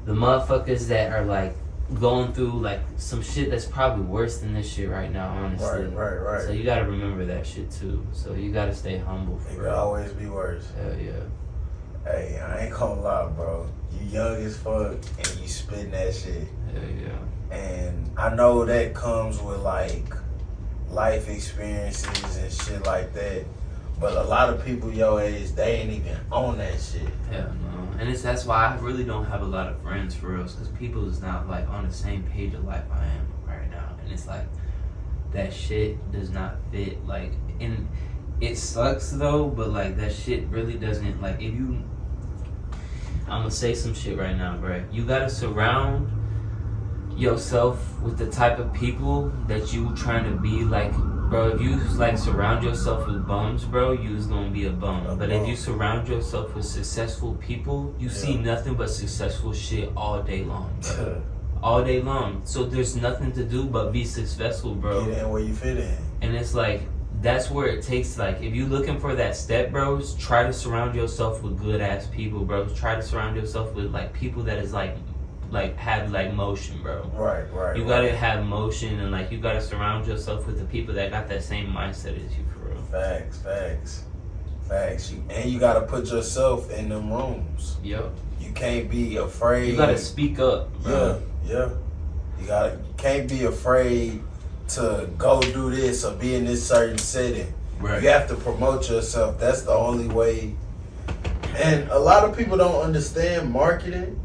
the motherfuckers that are like going through like some shit that's probably worse than this shit right now, honestly.
Right.
So you gotta remember that shit too. So you gotta stay humble.
It could always be worse.
Hell yeah.
Hey, I ain't gonna lie, bro. You young as fuck and you spitting that shit.
Hell yeah.
And I know that comes with like life experiences and shit like that. But a lot of people your age, they ain't even on that shit.
Hell no. And that's why I really don't have a lot of friends for real, because people is not like on the same page of life I am right now. And it's like that shit does not fit. Like, and it sucks though, but like that shit really doesn't, like if you, I'm gonna say some shit right now, bro. You gotta surround yourself with the type of people that you trying to be. Like, bro, if you like surround yourself with bums, bro, you's gonna be a bum. But if you surround yourself with successful people, you see nothing but successful shit all day long, bro. All day long. So there's nothing to do but be successful, bro.
Get in where you fit in.
And it's like, that's where it takes, like, if you looking for that step, bros, try to surround yourself with good ass people, bro. Try to surround yourself with like people that is like have like motion, bro.
Right.
You gotta have motion, and like you gotta surround yourself with the people that got that same mindset as you, for real.
Facts. And you gotta put yourself in them rooms.
Yep.
You can't be afraid.
You gotta speak up, bro.
Yeah. You can't be afraid to go do this or be in this certain setting.
Right.
You have to promote yourself. That's the only way. And a lot of people don't understand marketing,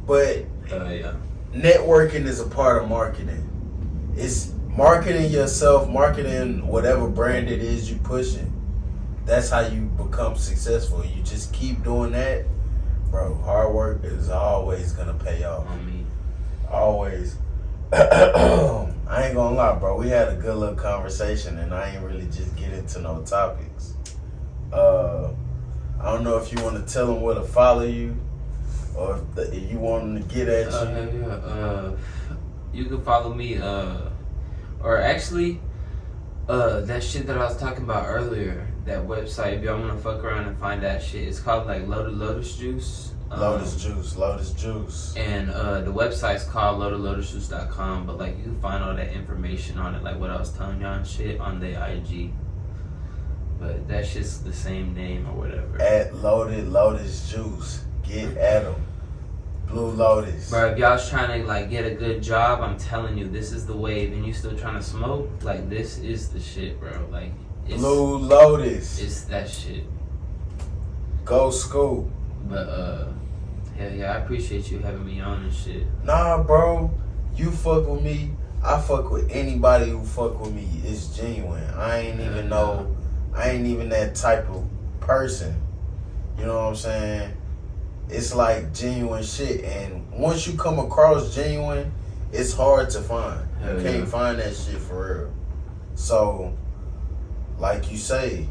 but networking is a part of marketing. It's marketing yourself, marketing whatever brand it is you pushing. That's how you become successful. You just keep doing that, bro. Hard work is always gonna pay off. Always. I ain't gonna lie, bro. We had a good little conversation, and I ain't really just get into no topics. I don't know if you want to tell them where to follow you, or if you want them to get at you.
You can follow me, or actually, that shit that I was talking about earlier, that website, if y'all want to fuck around and find that shit, it's called like Lotus Juice.
Lotus Juice.
And the website's called lotusjuice.com, but like you can find all that information on it, like what I was telling y'all and shit, on the IG. But that shit's the same name or whatever.
At Lotus Juice. Get at them. Blue Lotus.
Bro, if y'all's trying to like get a good job, I'm telling you, this is the wave. And you still trying to smoke, like this is the shit, bro. Like it's,
Blue Lotus.
It's that shit.
Go school.
But hell yeah, I appreciate you having me on and shit.
Nah, bro. You fuck with me. I fuck with anybody who fuck with me. It's genuine. I ain't even that type of person. You know what I'm saying? It's like genuine shit. And once you come across genuine, it's hard to find. You can't find that shit for real. So, like you say,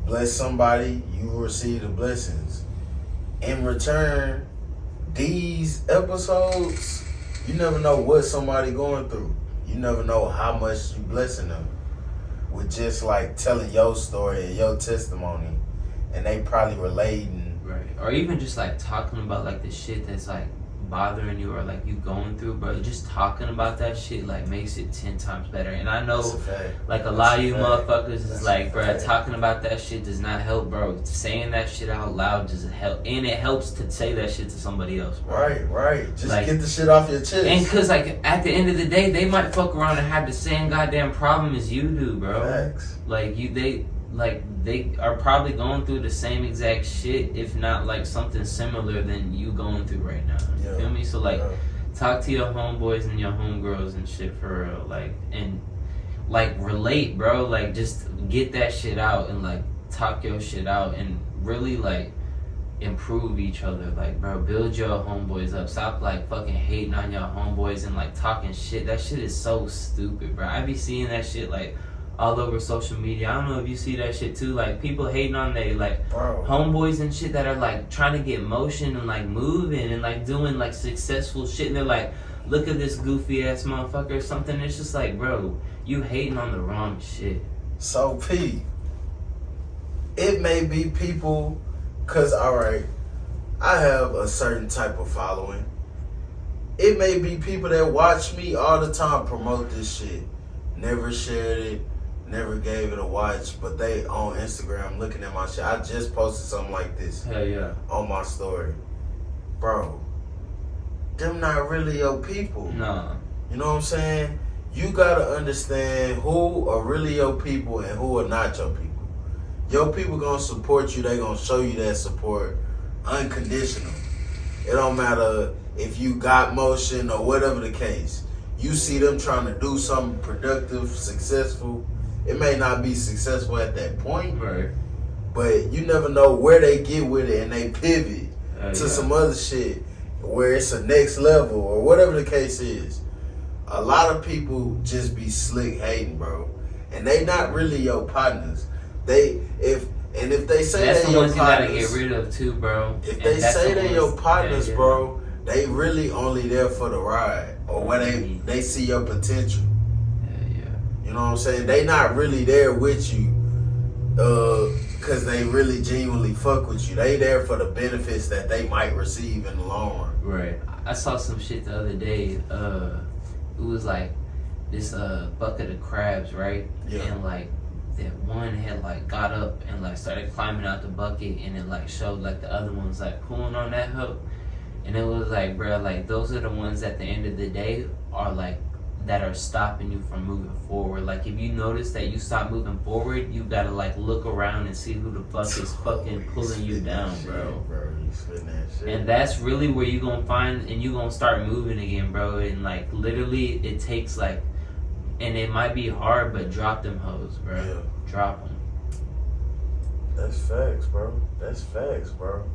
bless somebody, you will receive the blessings. In return, these episodes, you never know what somebody going through. You never know how much you blessing them with just like telling your story and your testimony, and they probably relating.
Right. Or even just like talking about like the shit that's like bothering you or like you going through, bro. Just talking about that shit like makes it 10 times better. And I know like a lot of you motherfuckers is like, bro, talking about that shit does not help, bro. Saying that shit out loud doesn't help, and it helps to say that shit to somebody else, bro.
Right. Just
like,
get the shit off your chest.
And cause like at the end of the day, they might fuck around and have the same goddamn problem as you do, bro.
Facts.
Like they are probably going through the same exact shit, if not like something similar than you going through right now. You feel me? So like, talk to your homeboys and your homegirls and shit for real. Like, and like relate, bro. Like, just get that shit out and like talk your shit out and really like improve each other. Like, bro, build your homeboys up. Stop like fucking hating on your homeboys and like talking shit. That shit is so stupid, bro. I be seeing that shit like all over social media. I don't know if you see that shit too. Like people hating on they like homeboys and shit that are like trying to get motion and like moving and like doing like successful shit. And they're like, look at this goofy ass motherfucker or something. It's just like, bro, you hating on the wrong shit.
So P, it may be people, cause alright, I have a certain type of following. It may be people that watch me all the time promote this shit. Never shared it. Never gave it a watch, but they on Instagram looking at my shit. I just posted something like this on my story. Bro, them not really your people.
Nah.
You know what I'm saying? You gotta understand who are really your people and who are not your people. Your people gonna support you, they gonna show you that support unconditional. It don't matter if you got motion or whatever the case. You see them trying to do something productive, successful. It may not be successful at that point,
right,
but you never know where they get with it and they pivot to some other shit where it's a next level or whatever the case is. A lot of people just be slick hating, bro, and they not really your partners. If they say
that's
they
the
your
ones
partners,
you gotta get rid of too, bro.
If they say they your partners, bro, they really only there for the ride or when they see your potential. You know what I'm saying? They not really there with you because they really genuinely fuck with you. They there for the benefits that they might receive in the long run.
Right. I saw some shit the other day. It was like this bucket of crabs, right?
Yeah.
And like that one had like got up and like started climbing out the bucket, and it like showed like the other ones like pulling on that hook. And it was like, bro, like those are the ones at the end of the day are like that are stopping you from moving forward. Like if you notice that you stop moving forward, you gotta like look around and see who the fuck is fucking pulling you down, bro.
You spitting that shit.
And that's really where you gonna find and you gonna start moving again, bro. And like literally it takes like, and it might be hard, but drop them hoes, bro.
Yeah.
Drop them.
That's facts, bro. That's facts, bro.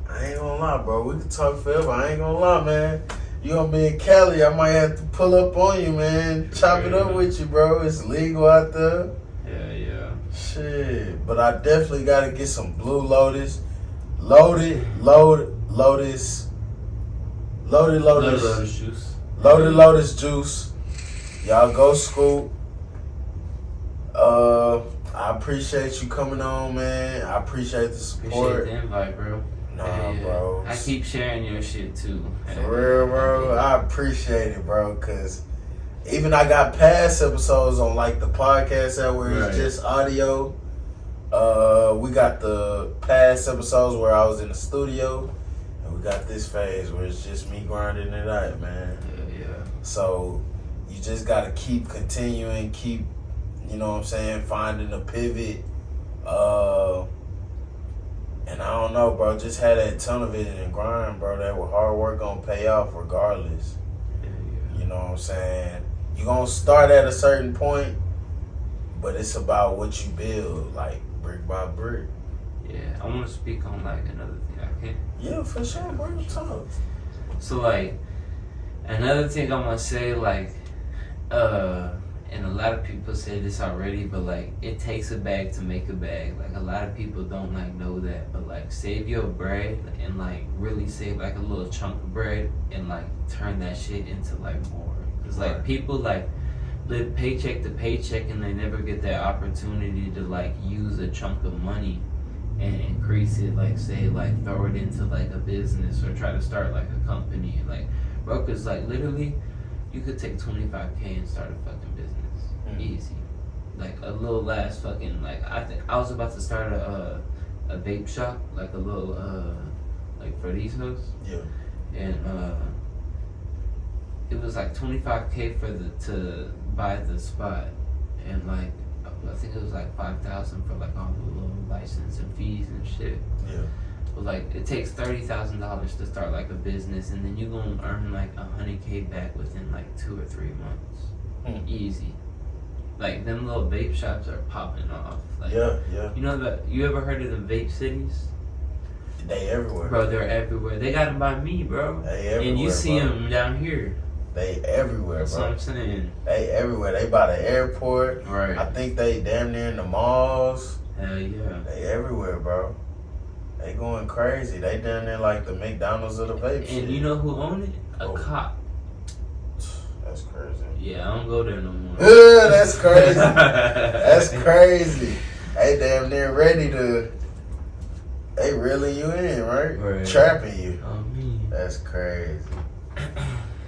I ain't gonna lie, bro. We can talk forever. I ain't gonna lie, man. You gonna be in Cali, I might have to pull up on you, man. Chop it up with you, bro. It's legal out there.
Yeah.
Shit. But I definitely gotta get some Blue Lotus. Lotus
juice.
Lotus juice. Y'all go scoop. I appreciate you coming on, man. I appreciate the support.
Appreciate the invite, bro.
Nah, bro.
I keep sharing your shit too.
For real, bro. I appreciate it, bro, because even I got past episodes on like the podcast app where it's just audio. We got the past episodes where I was in the studio, and we got this phase where it's just me grinding it out, man.
Yeah.
So you just gotta keep continuing, you know what I'm saying, finding a pivot. And I don't know, bro, just had that tunnel vision and grind, bro. That with hard work gonna pay off regardless.
Yeah.
You know what I'm saying? You gonna start at a certain point, but it's about what you build, like brick by brick.
Yeah, I want to speak on like another thing. I can.
Yeah, for sure, bro. Talk.
So like, another thing I want to say, like, and a lot of people say this already, but like, it takes a bag to make a bag. Like, a lot of people don't like know that, but like, save your bread and like really save like a little chunk of bread and like turn that shit into like more. Cause like people like live paycheck to paycheck and they never get that opportunity to like use a chunk of money and increase it, like say like throw it into like a business or try to start like a company. Like, bro, cause like literally you could take $25K and start a fucking business. Easy. Like a little last fucking, like, I think I was about to start a vape shop, like a little like for these hoes.
Yeah.
And it was like $25K to buy the spot, and like I think it was like $5,000 for like all the little license and fees and shit.
Yeah.
But like it takes $30,000 to start like a business, and then you gonna earn like $100K back within like 2 or 3 months. Easy. Like them little vape shops are popping off. Like,
yeah.
You know that? You ever heard of the vape cities?
They everywhere,
bro. They're everywhere. They got them by me, bro.
They everywhere,
and you see them down here.
They everywhere,
That's
bro.
what I'm saying.
They everywhere. They by the airport.
Right.
I think they damn near in the malls.
Hell yeah.
They everywhere, bro. They going crazy. They down there like the McDonald's of the vape shit.
And you know who own it? A cop.
That's crazy.
Yeah, I don't go there no more.
That's crazy. That's crazy. They damn near ready to. They reeling you in, right? Trapping you.
Oh, me.
That's crazy.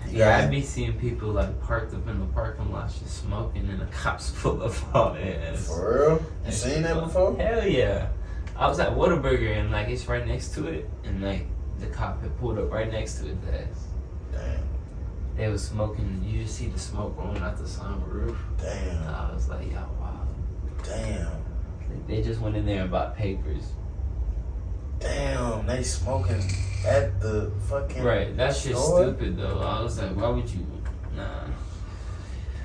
Yeah, I be seeing people like parked up in the parking lot just smoking, and the cops pull up all their ass.
For real? You seen that before?
Hell yeah. I was at Whataburger and like it's right next to it, and like the cop had pulled up right next to his ass.
Damn.
They was smoking. You just see the smoke rolling out the sunroof.
Damn.
And I was like, yo, wow.
Damn.
Like, they just went in there and bought papers.
Damn, they smoking at the fucking
Right, that's just
store?
stupid though. I was like, why would you? Nah.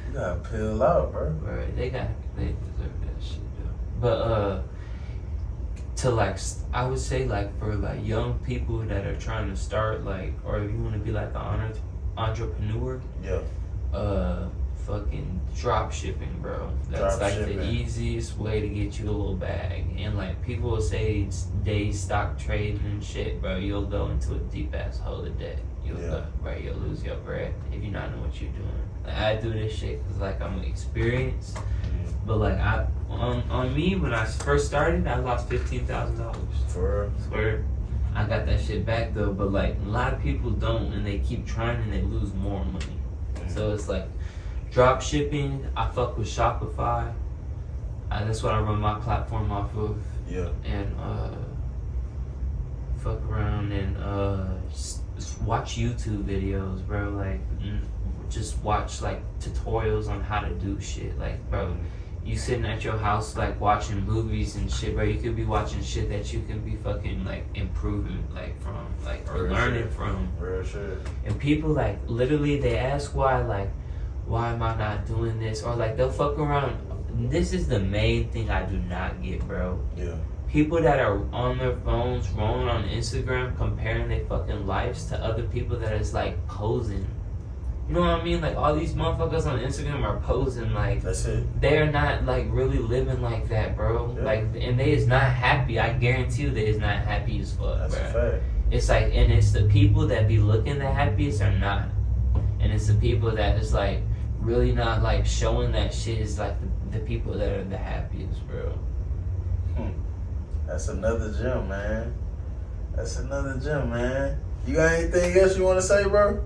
You gotta peel out, bro.
Right, they deserve that shit though. But to like, I would say like for like young people that are trying to start like, or if you want to be like an entrepreneur.
Yeah.
Fucking drop shipping, bro. That's like the easiest way to get you a little bag. And like people will say day stock trading and shit, bro. You'll go into a deep ass hole of debt. You'll lose your bread if you not know what you're doing. Like, I do this shit because like I'm experienced. But like on me when I first started, I lost $15,000.
For real?
Swear. I got that shit back though, but like a lot of people don't, and they keep trying and they lose more money. So it's like drop shipping. I fuck with Shopify. That's what I run my platform off of.
Yeah.
And fuck around and just watch YouTube videos, bro. Like just watch like tutorials on how to do shit. Like, bro, you sitting at your house like watching movies and shit, bro. You could be watching shit that you can be fucking like improving like from, like, or learning from.
Real shit.
And people like literally they ask why am I not doing this, or like they'll fuck around. This is the main thing I do not get, bro.
Yeah.
people that are on their phones, rolling on Instagram, comparing their fucking lives to other people that is like posing. You know what I mean? Like all these motherfuckers on Instagram are posing like
that's it.
They're not like really living like that, bro.
Yeah.
Like, and they is not happy. I guarantee you, they is not happy as fuck,
That's
bro.
a fact.
It's like, and it's the people that be looking the happiest are not, and it's the people that is like really not like showing that shit is like the people that are the happiest, bro.
That's another gem, man. That's another gem, man. You got anything else you want to say, bro?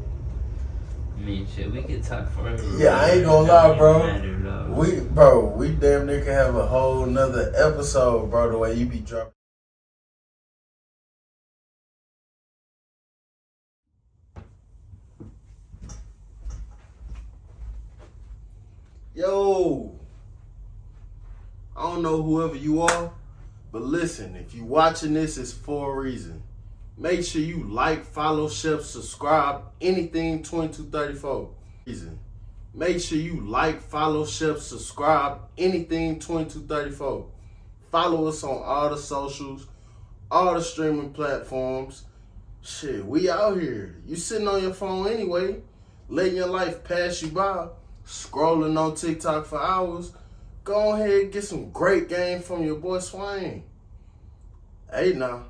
I mean, shit, we could talk forever.
Yeah, I ain't gonna lie, bro. We damn near can have a whole nother episode, bro, the way you be dropping. Yo, I don't know whoever you are, but listen, if you watching this, it's for a reason. Make sure you like, follow, share, subscribe, anything 2234. Make sure you like, follow, share, subscribe, anything 2234. Follow us on all the socials, all the streaming platforms. Shit, we out here. You sitting on your phone anyway, letting your life pass you by, scrolling on TikTok for hours. Go ahead and get some great game from your boy Swain. Hey now.